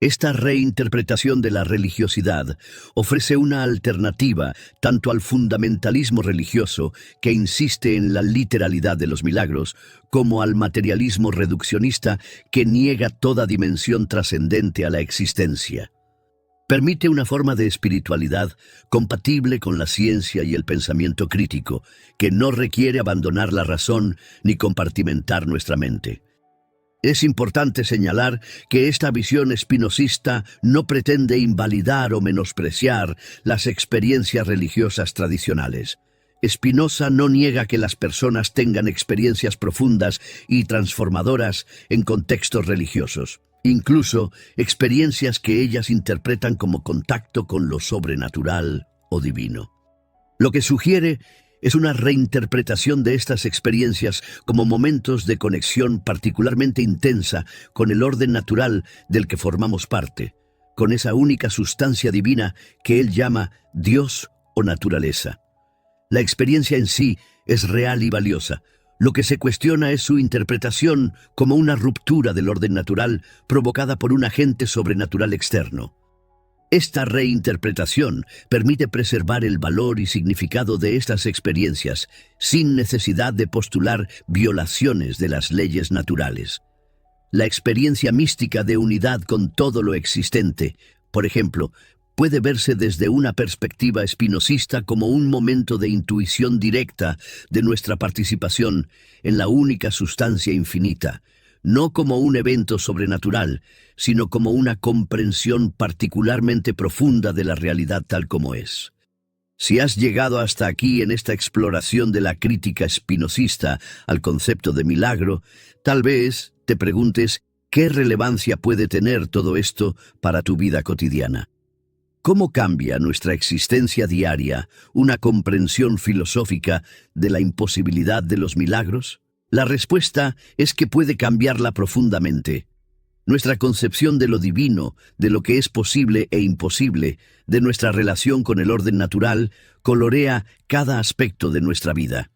Esta reinterpretación de la religiosidad ofrece una alternativa tanto al fundamentalismo religioso, que insiste en la literalidad de los milagros, como al materialismo reduccionista, que niega toda dimensión trascendente a la existencia. Permite una forma de espiritualidad compatible con la ciencia y el pensamiento crítico, que no requiere abandonar la razón ni compartimentar nuestra mente. Es importante señalar que esta visión espinosista no pretende invalidar o menospreciar las experiencias religiosas tradicionales. Spinoza no niega que las personas tengan experiencias profundas y transformadoras en contextos religiosos, incluso experiencias que ellas interpretan como contacto con lo sobrenatural o divino. Lo que sugiere es una reinterpretación de estas experiencias como momentos de conexión particularmente intensa con el orden natural del que formamos parte, con esa única sustancia divina que él llama Dios o naturaleza. La experiencia en sí es real y valiosa. Lo que se cuestiona es su interpretación como una ruptura del orden natural provocada por un agente sobrenatural externo. Esta reinterpretación permite preservar el valor y significado de estas experiencias sin necesidad de postular violaciones de las leyes naturales. La experiencia mística de unidad con todo lo existente, por ejemplo, puede verse desde una perspectiva espinosista como un momento de intuición directa de nuestra participación en la única sustancia infinita, no como un evento sobrenatural, sino como una comprensión particularmente profunda de la realidad tal como es. Si has llegado hasta aquí en esta exploración de la crítica espinosista al concepto de milagro, tal vez te preguntes qué relevancia puede tener todo esto para tu vida cotidiana. ¿Cómo cambia nuestra existencia diaria una comprensión filosófica de la imposibilidad de los milagros? La respuesta es que puede cambiarla profundamente. Nuestra concepción de lo divino, de lo que es posible e imposible, de nuestra relación con el orden natural, colorea cada aspecto de nuestra vida.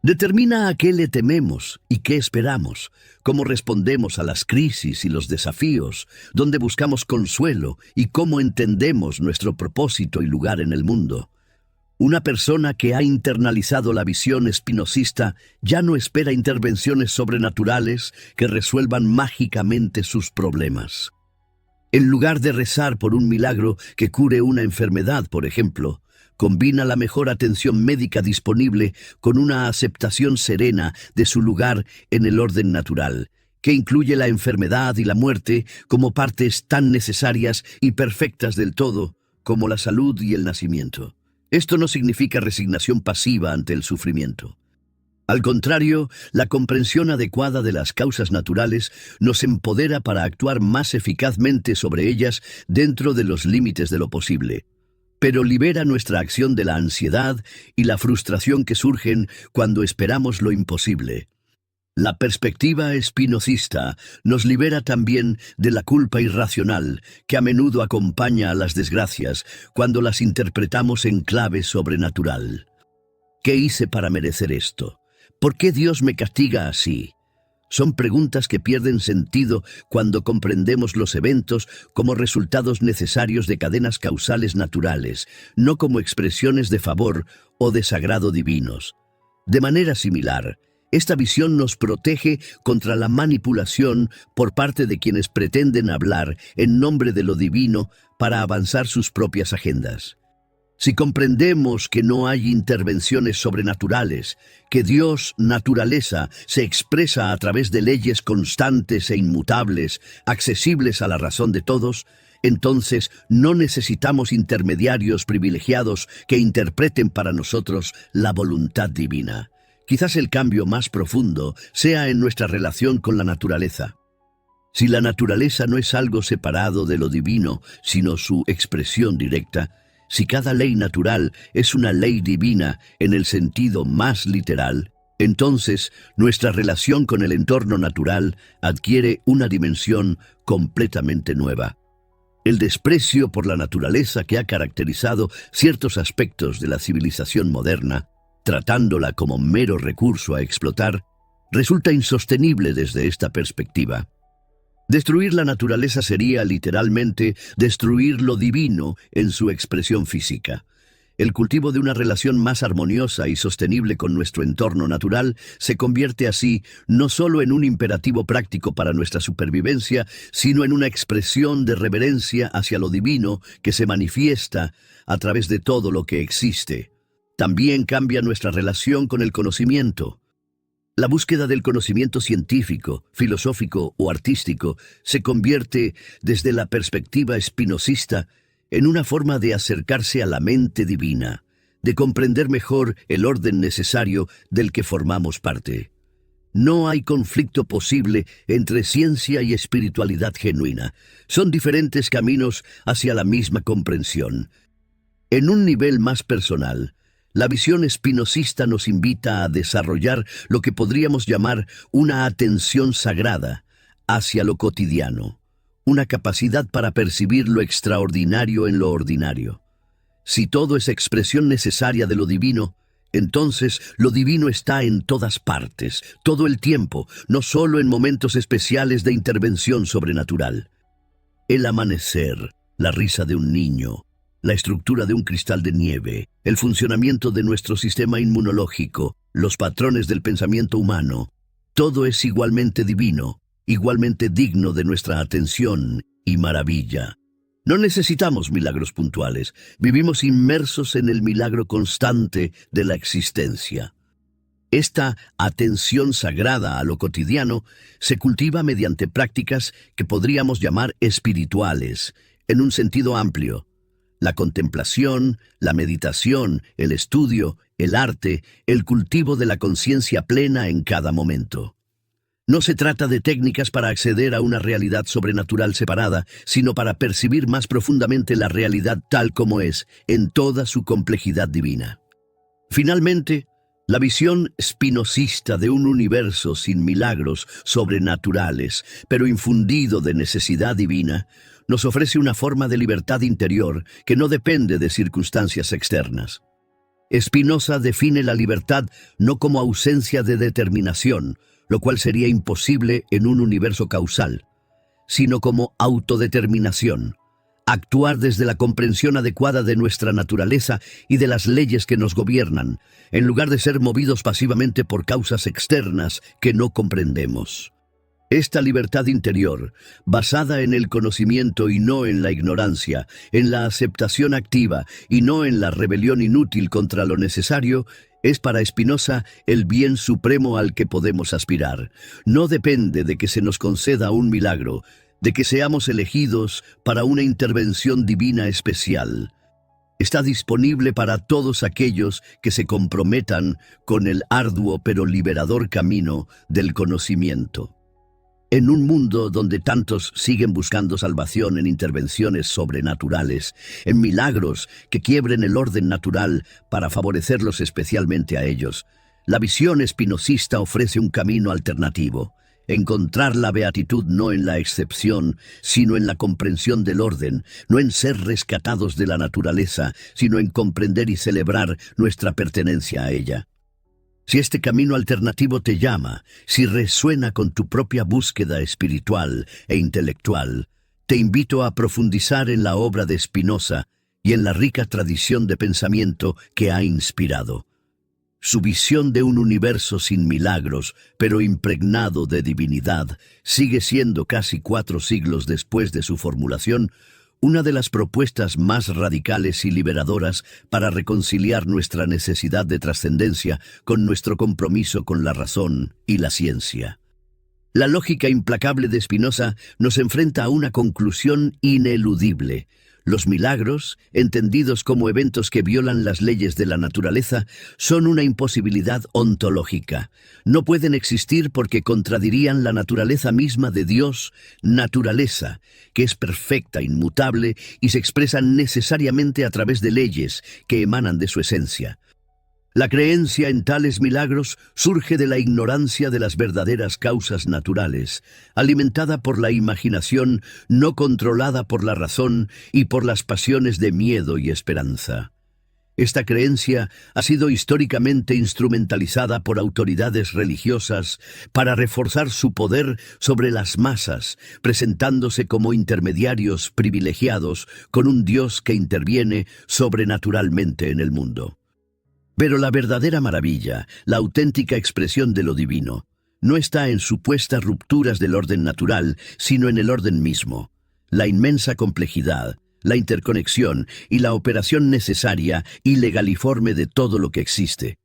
Determina a qué le tememos y qué esperamos, cómo respondemos a las crisis y los desafíos, dónde buscamos consuelo y cómo entendemos nuestro propósito y lugar en el mundo. Una persona que ha internalizado la visión espinosista ya no espera intervenciones sobrenaturales que resuelvan mágicamente sus problemas. En lugar de rezar por un milagro que cure una enfermedad, por ejemplo, combina la mejor atención médica disponible con una aceptación serena de su lugar en el orden natural, que incluye la enfermedad y la muerte como partes tan necesarias y perfectas del todo como la salud y el nacimiento. Esto no significa resignación pasiva ante el sufrimiento. Al contrario, la comprensión adecuada de las causas naturales nos empodera para actuar más eficazmente sobre ellas dentro de los límites de lo posible, pero libera nuestra acción de la ansiedad y la frustración que surgen cuando esperamos lo imposible. La perspectiva espinosista nos libera también de la culpa irracional que a menudo acompaña a las desgracias cuando las interpretamos en clave sobrenatural. ¿Qué hice para merecer esto? ¿Por qué Dios me castiga así? Son preguntas que pierden sentido cuando comprendemos los eventos como resultados necesarios de cadenas causales naturales, no como expresiones de favor o desagrado divinos. De manera similar, esta visión nos protege contra la manipulación por parte de quienes pretenden hablar en nombre de lo divino para avanzar sus propias agendas. Si comprendemos que no hay intervenciones sobrenaturales, que Dios, naturaleza, se expresa a través de leyes constantes e inmutables, accesibles a la razón de todos, entonces no necesitamos intermediarios privilegiados que interpreten para nosotros la voluntad divina. Quizás el cambio más profundo sea en nuestra relación con la naturaleza. Si la naturaleza no es algo separado de lo divino, sino su expresión directa, si cada ley natural es una ley divina en el sentido más literal, entonces nuestra relación con el entorno natural adquiere una dimensión completamente nueva. El desprecio por la naturaleza que ha caracterizado ciertos aspectos de la civilización moderna, tratándola como mero recurso a explotar, resulta insostenible desde esta perspectiva. Destruir la naturaleza sería literalmente destruir lo divino en su expresión física. El cultivo de una relación más armoniosa y sostenible con nuestro entorno natural se convierte así no solo en un imperativo práctico para nuestra supervivencia, sino en una expresión de reverencia hacia lo divino que se manifiesta a través de todo lo que existe. También cambia nuestra relación con el conocimiento. La búsqueda del conocimiento científico, filosófico o artístico se convierte, desde la perspectiva espinosista, en una forma de acercarse a la mente divina, de comprender mejor el orden necesario del que formamos parte. No hay conflicto posible entre ciencia y espiritualidad genuina. Son diferentes caminos hacia la misma comprensión. En un nivel más personal, la visión espinosista nos invita a desarrollar lo que podríamos llamar una atención sagrada hacia lo cotidiano, una capacidad para percibir lo extraordinario en lo ordinario. Si todo es expresión necesaria de lo divino, entonces lo divino está en todas partes, todo el tiempo, no solo en momentos especiales de intervención sobrenatural. El amanecer, la risa de un niño, la estructura de un cristal de nieve, el funcionamiento de nuestro sistema inmunológico, los patrones del pensamiento humano, todo es igualmente divino, igualmente digno de nuestra atención y maravilla. No necesitamos milagros puntuales, vivimos inmersos en el milagro constante de la existencia. Esta atención sagrada a lo cotidiano se cultiva mediante prácticas que podríamos llamar espirituales, en un sentido amplio. La contemplación, la meditación, el estudio, el arte, el cultivo de la conciencia plena en cada momento. No se trata de técnicas para acceder a una realidad sobrenatural separada, sino para percibir más profundamente la realidad tal como es, en toda su complejidad divina. Finalmente, la visión espinosista de un universo sin milagros sobrenaturales, pero infundido de necesidad divina, nos ofrece una forma de libertad interior que no depende de circunstancias externas. Spinoza define la libertad no como ausencia de determinación, lo cual sería imposible en un universo causal, sino como autodeterminación, actuar desde la comprensión adecuada de nuestra naturaleza y de las leyes que nos gobiernan, en lugar de ser movidos pasivamente por causas externas que no comprendemos. Esta libertad interior, basada en el conocimiento y no en la ignorancia, en la aceptación activa y no en la rebelión inútil contra lo necesario, es para Spinoza el bien supremo al que podemos aspirar. No depende de que se nos conceda un milagro, de que seamos elegidos para una intervención divina especial. Está disponible para todos aquellos que se comprometan con el arduo pero liberador camino del conocimiento. En un mundo donde tantos siguen buscando salvación en intervenciones sobrenaturales, en milagros que quiebren el orden natural para favorecerlos especialmente a ellos, la visión espinosista ofrece un camino alternativo. Encontrar la beatitud no en la excepción, sino en la comprensión del orden, no en ser rescatados de la naturaleza, sino en comprender y celebrar nuestra pertenencia a ella. Si este camino alternativo te llama, si resuena con tu propia búsqueda espiritual e intelectual, te invito a profundizar en la obra de Spinoza y en la rica tradición de pensamiento que ha inspirado. Su visión de un universo sin milagros, pero impregnado de divinidad, sigue siendo casi 4 siglos después de su formulación, una de las propuestas más radicales y liberadoras para reconciliar nuestra necesidad de trascendencia con nuestro compromiso con la razón y la ciencia. La lógica implacable de Spinoza nos enfrenta a una conclusión ineludible. Los milagros, entendidos como eventos que violan las leyes de la naturaleza, son una imposibilidad ontológica. No pueden existir porque contradirían la naturaleza misma de Dios, naturaleza, que es perfecta, inmutable y se expresa necesariamente a través de leyes que emanan de su esencia. La creencia en tales milagros surge de la ignorancia de las verdaderas causas naturales, alimentada por la imaginación no controlada por la razón y por las pasiones de miedo y esperanza. Esta creencia ha sido históricamente instrumentalizada por autoridades religiosas para reforzar su poder sobre las masas, presentándose como intermediarios privilegiados con un Dios que interviene sobrenaturalmente en el mundo. Pero la verdadera maravilla, la auténtica expresión de lo divino, no está en supuestas rupturas del orden natural, sino en el orden mismo. La inmensa complejidad, la interconexión y la operación necesaria y legaliforme de todo lo que existe.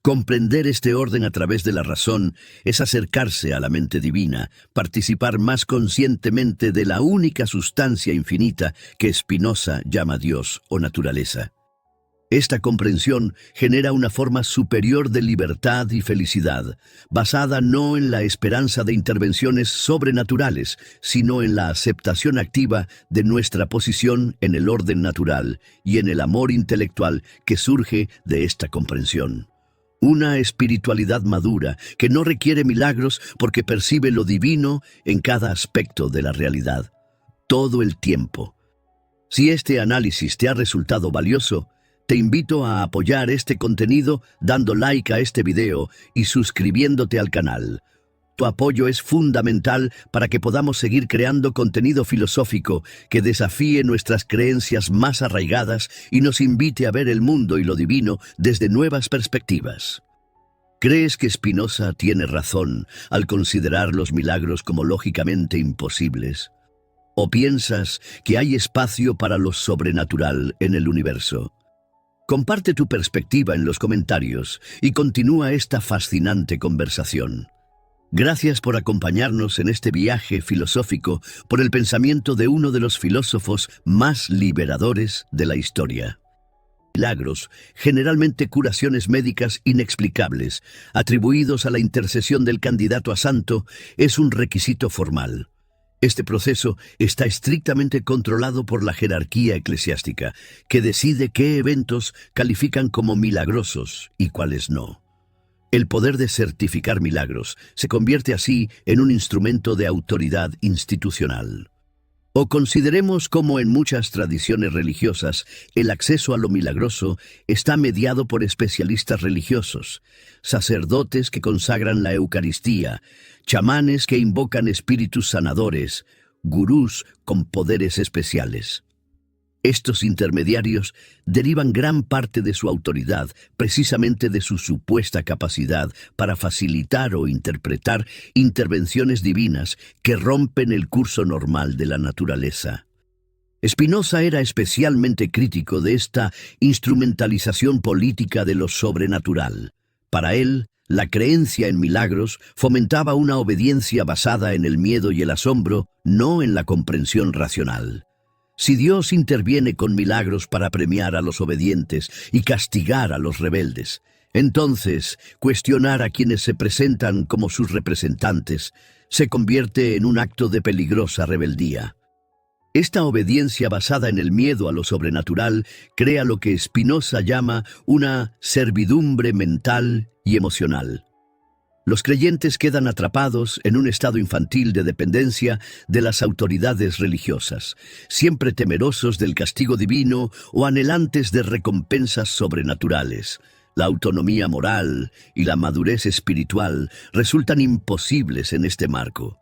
Comprender este orden a través de la razón es acercarse a la mente divina, participar más conscientemente de la única sustancia infinita que Spinoza llama Dios o naturaleza. Esta comprensión genera una forma superior de libertad y felicidad, basada no en la esperanza de intervenciones sobrenaturales, sino en la aceptación activa de nuestra posición en el orden natural y en el amor intelectual que surge de esta comprensión. Una espiritualidad madura que no requiere milagros porque percibe lo divino en cada aspecto de la realidad, todo el tiempo. Si este análisis te ha resultado valioso, te invito a apoyar este contenido dando like a este video y suscribiéndote al canal. Tu apoyo es fundamental para que podamos seguir creando contenido filosófico que desafíe nuestras creencias más arraigadas y nos invite a ver el mundo y lo divino desde nuevas perspectivas. ¿Crees que Spinoza tiene razón al considerar los milagros como lógicamente imposibles? ¿O piensas que hay espacio para lo sobrenatural en el universo? Comparte tu perspectiva en los comentarios y continúa esta fascinante conversación. Gracias por acompañarnos en este viaje filosófico por el pensamiento de uno de los filósofos más liberadores de la historia. Milagros, generalmente curaciones médicas inexplicables, atribuidos a la intercesión del candidato a santo, es un requisito formal. Este proceso está estrictamente controlado por la jerarquía eclesiástica, que decide qué eventos califican como milagrosos y cuáles no. El poder de certificar milagros se convierte así en un instrumento de autoridad institucional. O consideremos cómo en muchas tradiciones religiosas el acceso a lo milagroso está mediado por especialistas religiosos, sacerdotes que consagran la Eucaristía, chamanes que invocan espíritus sanadores, gurús con poderes especiales. Estos intermediarios derivan gran parte de su autoridad precisamente de su supuesta capacidad para facilitar o interpretar intervenciones divinas que rompen el curso normal de la naturaleza. Spinoza era especialmente crítico de esta instrumentalización política de lo sobrenatural. Para él, la creencia en milagros fomentaba una obediencia basada en el miedo y el asombro, no en la comprensión racional. Si Dios interviene con milagros para premiar a los obedientes y castigar a los rebeldes, entonces cuestionar a quienes se presentan como sus representantes se convierte en un acto de peligrosa rebeldía. Esta obediencia basada en el miedo a lo sobrenatural crea lo que Spinoza llama una servidumbre mental y emocional. Los creyentes quedan atrapados en un estado infantil de dependencia de las autoridades religiosas, siempre temerosos del castigo divino o anhelantes de recompensas sobrenaturales. La autonomía moral y la madurez espiritual resultan imposibles en este marco.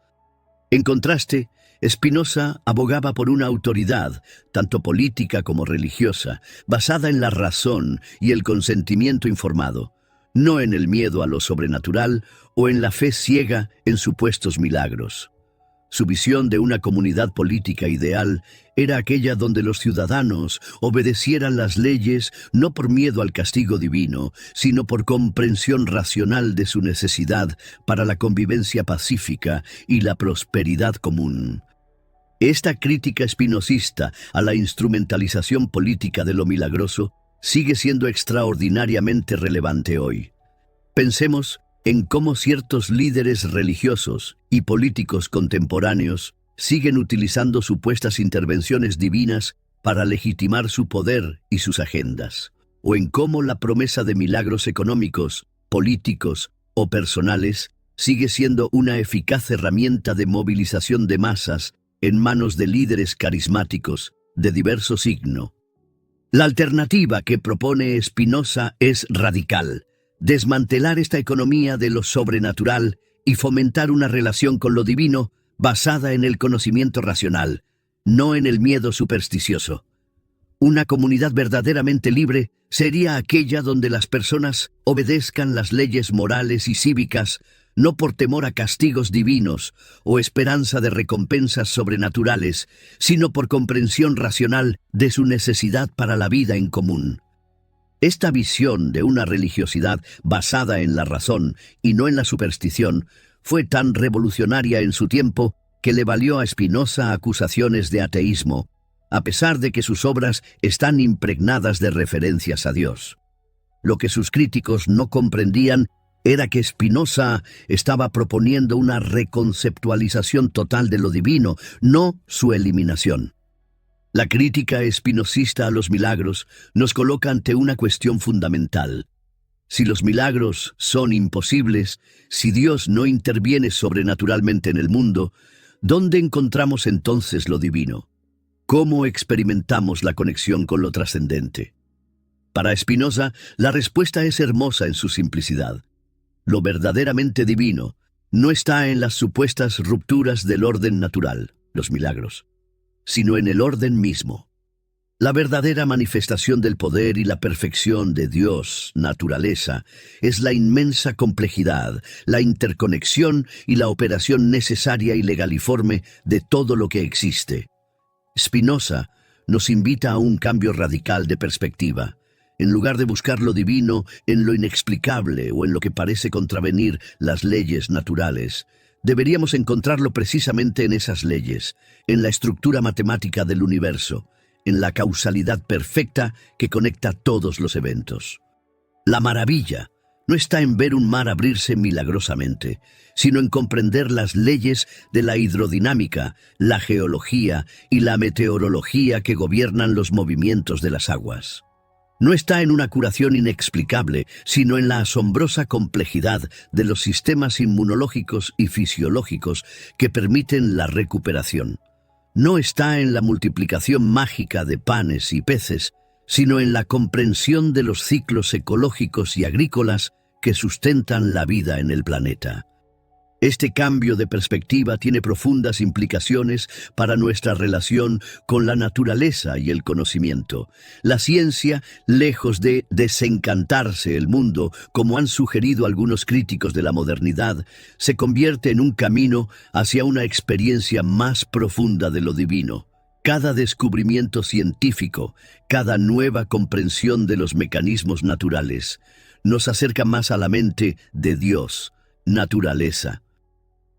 En contraste, Spinoza abogaba por una autoridad, tanto política como religiosa, basada en la razón y el consentimiento informado, no en el miedo a lo sobrenatural o en la fe ciega en supuestos milagros. Su visión de una comunidad política ideal era aquella donde los ciudadanos obedecieran las leyes no por miedo al castigo divino, sino por comprensión racional de su necesidad para la convivencia pacífica y la prosperidad común. Esta crítica espinosista a la instrumentalización política de lo milagroso sigue siendo extraordinariamente relevante hoy. Pensemos en cómo ciertos líderes religiosos y políticos contemporáneos siguen utilizando supuestas intervenciones divinas para legitimar su poder y sus agendas, o en cómo la promesa de milagros económicos, políticos o personales sigue siendo una eficaz herramienta de movilización de masas en manos de líderes carismáticos de diverso signo. La alternativa que propone Spinoza es radical: desmantelar esta economía de lo sobrenatural y fomentar una relación con lo divino basada en el conocimiento racional, no en el miedo supersticioso. Una comunidad verdaderamente libre sería aquella donde las personas obedezcan las leyes morales y cívicas, no por temor a castigos divinos o esperanza de recompensas sobrenaturales, sino por comprensión racional de su necesidad para la vida en común. Esta visión de una religiosidad basada en la razón y no en la superstición fue tan revolucionaria en su tiempo que le valió a Spinoza acusaciones de ateísmo, a pesar de que sus obras están impregnadas de referencias a Dios. Lo que sus críticos no comprendían era que Spinoza estaba proponiendo una reconceptualización total de lo divino, no su eliminación. La crítica espinosista a los milagros nos coloca ante una cuestión fundamental. Si los milagros son imposibles, si Dios no interviene sobrenaturalmente en el mundo, ¿dónde encontramos entonces lo divino? ¿Cómo experimentamos la conexión con lo trascendente? Para Spinoza, la respuesta es hermosa en su simplicidad. Lo verdaderamente divino no está en las supuestas rupturas del orden natural, los milagros, sino en el orden mismo. La verdadera manifestación del poder y la perfección de Dios, naturaleza, es la inmensa complejidad, la interconexión y la operación necesaria y legaliforme de todo lo que existe. Spinoza nos invita a un cambio radical de perspectiva. En lugar de buscar lo divino en lo inexplicable o en lo que parece contravenir las leyes naturales, deberíamos encontrarlo precisamente en esas leyes, en la estructura matemática del universo, en la causalidad perfecta que conecta todos los eventos. La maravilla no está en ver un mar abrirse milagrosamente, sino en comprender las leyes de la hidrodinámica, la geología y la meteorología que gobiernan los movimientos de las aguas. No está en una curación inexplicable, sino en la asombrosa complejidad de los sistemas inmunológicos y fisiológicos que permiten la recuperación. No está en la multiplicación mágica de panes y peces, sino en la comprensión de los ciclos ecológicos y agrícolas que sustentan la vida en el planeta. Este cambio de perspectiva tiene profundas implicaciones para nuestra relación con la naturaleza y el conocimiento. La ciencia, lejos de desencantarse el mundo, como han sugerido algunos críticos de la modernidad, se convierte en un camino hacia una experiencia más profunda de lo divino. Cada descubrimiento científico, cada nueva comprensión de los mecanismos naturales, nos acerca más a la mente de Dios, naturaleza.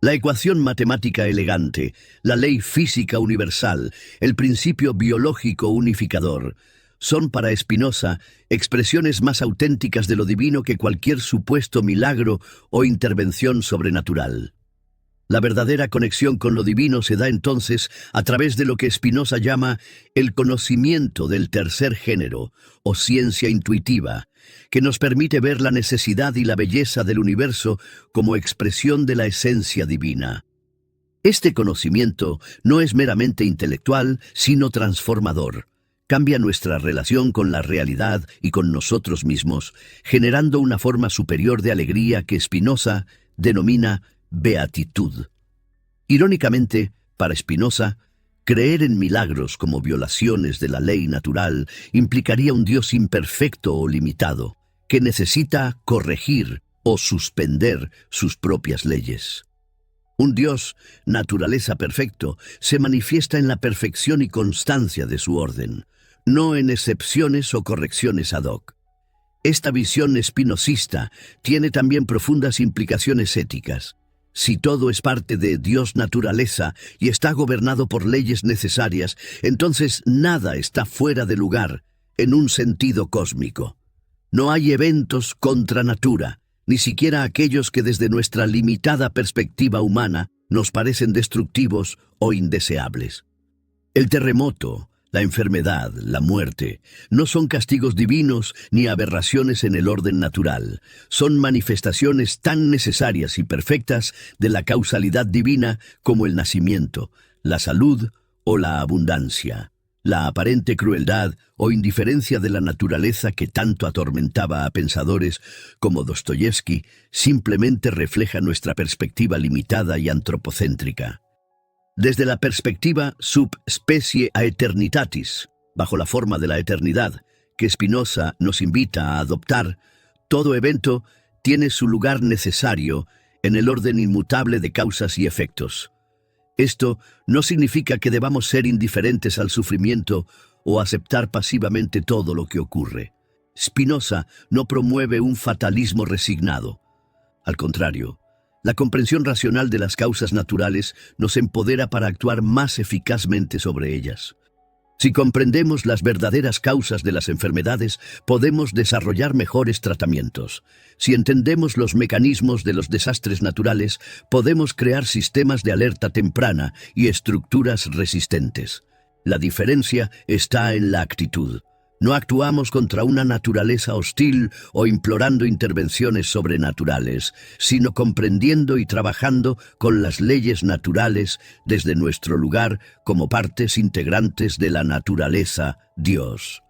La ecuación matemática elegante, la ley física universal, el principio biológico unificador, son para Spinoza expresiones más auténticas de lo divino que cualquier supuesto milagro o intervención sobrenatural. La verdadera conexión con lo divino se da entonces a través de lo que Spinoza llama el conocimiento del tercer género, o ciencia intuitiva, que nos permite ver la necesidad y la belleza del universo como expresión de la esencia divina. Este conocimiento no es meramente intelectual, sino transformador. cambia nuestra relación con la realidad y con nosotros mismos, generando una forma superior de alegría que Spinoza denomina beatitud. Irónicamente, para Spinoza, creer en milagros como violaciones de la ley natural implicaría un Dios imperfecto o limitado, que necesita corregir o suspender sus propias leyes. Un Dios, naturaleza perfecto, se manifiesta en la perfección y constancia de su orden, no en excepciones o correcciones ad hoc. Esta visión espinosista tiene también profundas implicaciones éticas. Si todo es parte de Dios naturaleza y está gobernado por leyes necesarias, entonces nada está fuera de lugar en un sentido cósmico. No hay eventos contra natura, ni siquiera aquellos que desde nuestra limitada perspectiva humana nos parecen destructivos o indeseables. El terremoto, la enfermedad, la muerte, no son castigos divinos ni aberraciones en el orden natural. Son manifestaciones tan necesarias y perfectas de la causalidad divina como el nacimiento, la salud o la abundancia. La aparente crueldad o indiferencia de la naturaleza que tanto atormentaba a pensadores como Dostoyevsky simplemente refleja nuestra perspectiva limitada y antropocéntrica. Desde la perspectiva subspecie aeternitatis, bajo la forma de la eternidad, que Spinoza nos invita a adoptar, todo evento tiene su lugar necesario en el orden inmutable de causas y efectos. Esto no significa que debamos ser indiferentes al sufrimiento o aceptar pasivamente todo lo que ocurre. Spinoza no promueve un fatalismo resignado. Al contrario, la comprensión racional de las causas naturales nos empodera para actuar más eficazmente sobre ellas. Si comprendemos las verdaderas causas de las enfermedades, podemos desarrollar mejores tratamientos. Si entendemos los mecanismos de los desastres naturales, podemos crear sistemas de alerta temprana y estructuras resistentes. La diferencia está en la actitud. No actuamos contra una naturaleza hostil o implorando intervenciones sobrenaturales, sino comprendiendo y trabajando con las leyes naturales desde nuestro lugar como partes integrantes de la naturaleza Dios.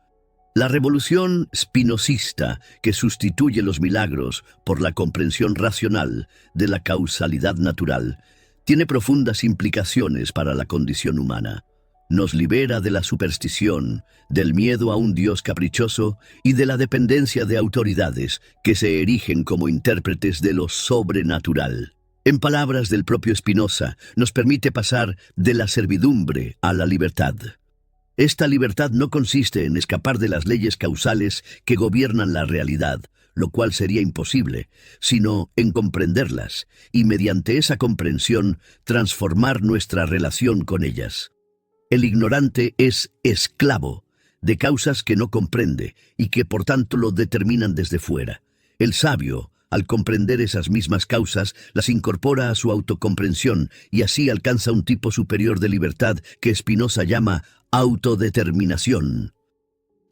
La revolución spinozista que sustituye los milagros por la comprensión racional de la causalidad natural tiene profundas implicaciones para la condición humana. Nos libera de la superstición, del miedo a un Dios caprichoso y de la dependencia de autoridades que se erigen como intérpretes de lo sobrenatural. En palabras del propio Spinoza, nos permite pasar de la servidumbre a la libertad. Esta libertad no consiste en escapar de las leyes causales que gobiernan la realidad, lo cual sería imposible, sino en comprenderlas y mediante esa comprensión transformar nuestra relación con ellas. El ignorante es esclavo de causas que no comprende y que por tanto lo determinan desde fuera. El sabio, al comprender esas mismas causas, las incorpora a su autocomprensión y así alcanza un tipo superior de libertad que Spinoza llama autodeterminación.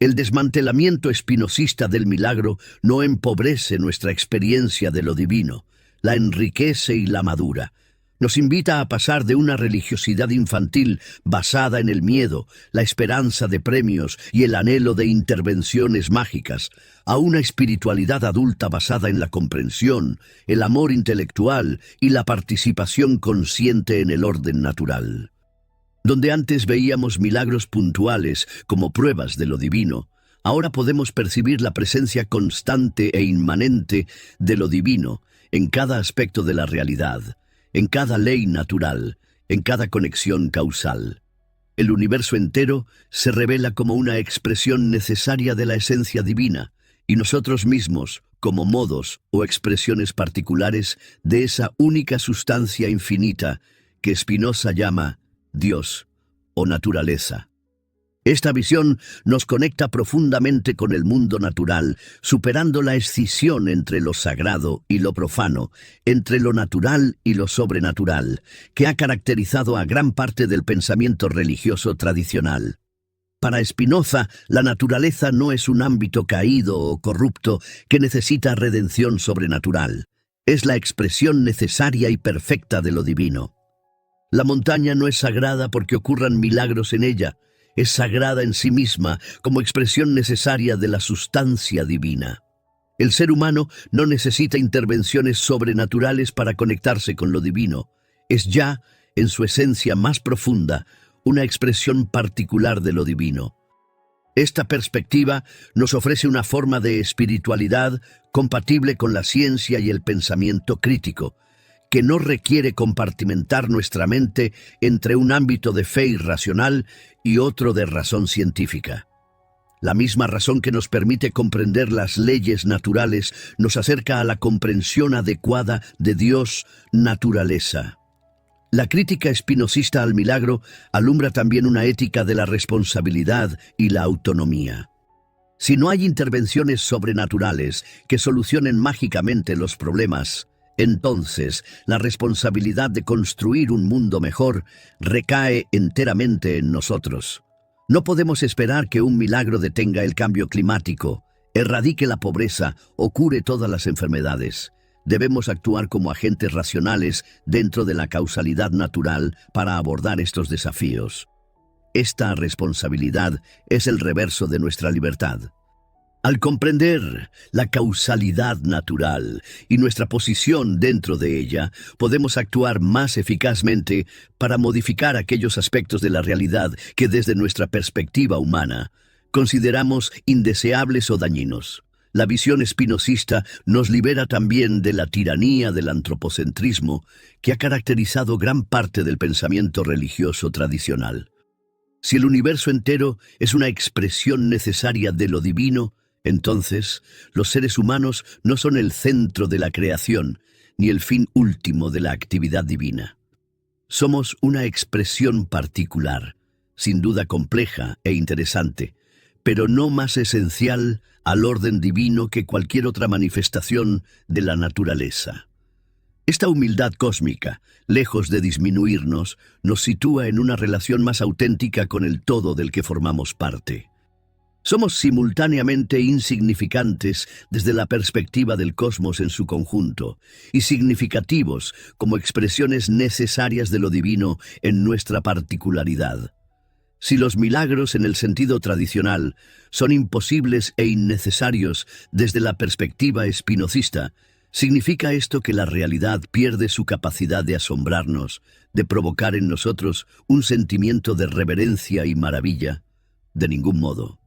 El desmantelamiento espinosista del milagro no empobrece nuestra experiencia de lo divino, la enriquece y la madura. Nos invita a pasar de una religiosidad infantil basada en el miedo, la esperanza de premios y el anhelo de intervenciones mágicas, a una espiritualidad adulta basada en la comprensión, el amor intelectual y la participación consciente en el orden natural. Donde antes veíamos milagros puntuales como pruebas de lo divino, ahora podemos percibir la presencia constante e inmanente de lo divino en cada aspecto de la realidad, en cada ley natural, en cada conexión causal. El universo entero se revela como una expresión necesaria de la esencia divina, y nosotros mismos como modos o expresiones particulares de esa única sustancia infinita que Spinoza llama Dios o naturaleza. Esta visión nos conecta profundamente con el mundo natural, superando la escisión entre lo sagrado y lo profano, entre lo natural y lo sobrenatural, que ha caracterizado a gran parte del pensamiento religioso tradicional. Para Spinoza, la naturaleza no es un ámbito caído o corrupto que necesita redención sobrenatural. Es la expresión necesaria y perfecta de lo divino. La montaña no es sagrada porque ocurran milagros en ella, Es sagrada en sí misma como expresión necesaria de la sustancia divina. El ser humano no necesita intervenciones sobrenaturales para conectarse con lo divino. Es ya, en su esencia más profunda, una expresión particular de lo divino. Esta perspectiva nos ofrece una forma de espiritualidad compatible con la ciencia y el pensamiento crítico, que no requiere compartimentar nuestra mente entre un ámbito de fe irracional y otro de razón científica. La misma razón que nos permite comprender las leyes naturales nos acerca a la comprensión adecuada de Dios, naturaleza. La crítica espinosista al milagro alumbra también una ética de la responsabilidad y la autonomía. Si no hay intervenciones sobrenaturales que solucionen mágicamente los problemas, entonces la responsabilidad de construir un mundo mejor recae enteramente en nosotros. No podemos esperar que un milagro detenga el cambio climático, erradique la pobreza o cure todas las enfermedades. Debemos actuar como agentes racionales dentro de la causalidad natural para abordar estos desafíos. Esta responsabilidad es el reverso de nuestra libertad. Al comprender la causalidad natural y nuestra posición dentro de ella, podemos actuar más eficazmente para modificar aquellos aspectos de la realidad que desde nuestra perspectiva humana consideramos indeseables o dañinos. La visión espinosista nos libera también de la tiranía del antropocentrismo que ha caracterizado gran parte del pensamiento religioso tradicional. Si el universo entero es una expresión necesaria de lo divino, entonces los seres humanos no son el centro de la creación ni el fin último de la actividad divina. Somos una expresión particular, sin duda compleja e interesante, pero no más esencial al orden divino que cualquier otra manifestación de la naturaleza. Esta humildad cósmica, lejos de disminuirnos, nos sitúa en una relación más auténtica con el todo del que formamos parte. Somos simultáneamente insignificantes desde la perspectiva del cosmos en su conjunto y significativos como expresiones necesarias de lo divino en nuestra particularidad. Si los milagros en el sentido tradicional son imposibles e innecesarios desde la perspectiva espinosista, ¿significa esto que la realidad pierde su capacidad de asombrarnos, de provocar en nosotros un sentimiento de reverencia y maravilla? De ningún modo.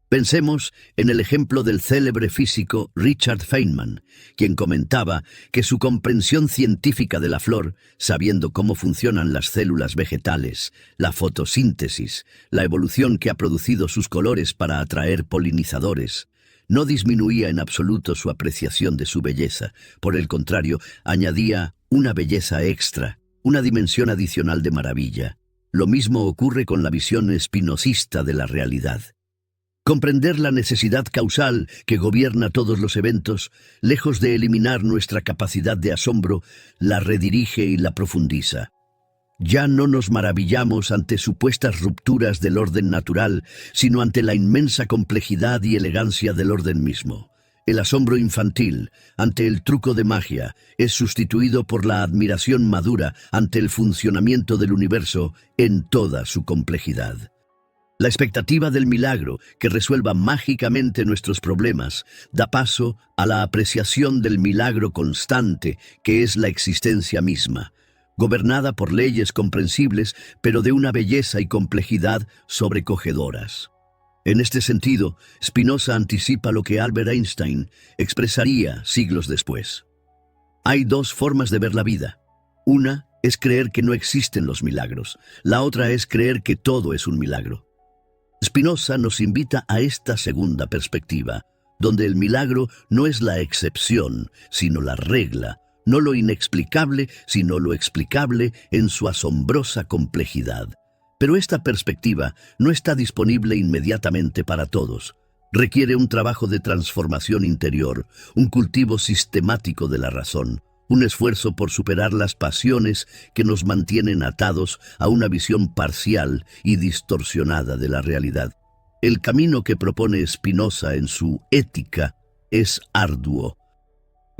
Pensemos en el ejemplo del célebre físico Richard Feynman, quien comentaba que su comprensión científica de la flor, sabiendo cómo funcionan las células vegetales, la fotosíntesis, la evolución que ha producido sus colores para atraer polinizadores, no disminuía en absoluto su apreciación de su belleza. Por el contrario, añadía una belleza extra, una dimensión adicional de maravilla. Lo mismo ocurre con la visión espinosista de la realidad. Comprender la necesidad causal que gobierna todos los eventos, lejos de eliminar nuestra capacidad de asombro, la redirige y la profundiza. Ya no nos maravillamos ante supuestas rupturas del orden natural, sino ante la inmensa complejidad y elegancia del orden mismo. El asombro infantil ante el truco de magia es sustituido por la admiración madura ante el funcionamiento del universo en toda su complejidad. La expectativa del milagro que resuelva mágicamente nuestros problemas da paso a la apreciación del milagro constante que es la existencia misma, gobernada por leyes comprensibles pero de una belleza y complejidad sobrecogedoras. En este sentido, Spinoza anticipa lo que Albert Einstein expresaría siglos después. Hay dos formas de ver la vida. Una es creer que no existen los milagros, la otra es creer que todo es un milagro. Spinoza nos invita a esta segunda perspectiva, donde el milagro no es la excepción, sino la regla, no lo inexplicable, sino lo explicable en su asombrosa complejidad. Pero esta perspectiva no está disponible inmediatamente para todos. Requiere un trabajo de transformación interior, un cultivo sistemático de la razón, un esfuerzo por superar las pasiones que nos mantienen atados a una visión parcial y distorsionada de la realidad. El camino que propone Spinoza en su Ética es arduo.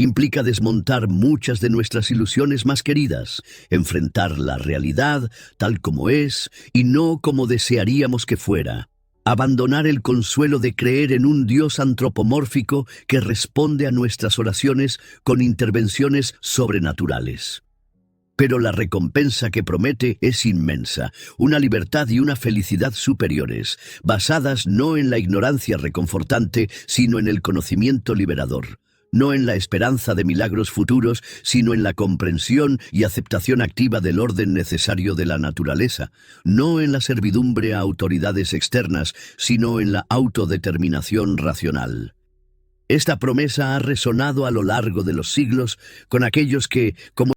Implica desmontar muchas de nuestras ilusiones más queridas, enfrentar la realidad tal como es y no como desearíamos que fuera. Abandonar el consuelo de creer en un Dios antropomórfico que responde a nuestras oraciones con intervenciones sobrenaturales. Pero la recompensa que promete es inmensa, una libertad y una felicidad superiores, basadas no en la ignorancia reconfortante, sino en el conocimiento liberador. No en la esperanza de milagros futuros, sino en la comprensión y aceptación activa del orden necesario de la naturaleza. No en la servidumbre a autoridades externas, sino en la autodeterminación racional. Esta promesa ha resonado a lo largo de los siglos con aquellos que, como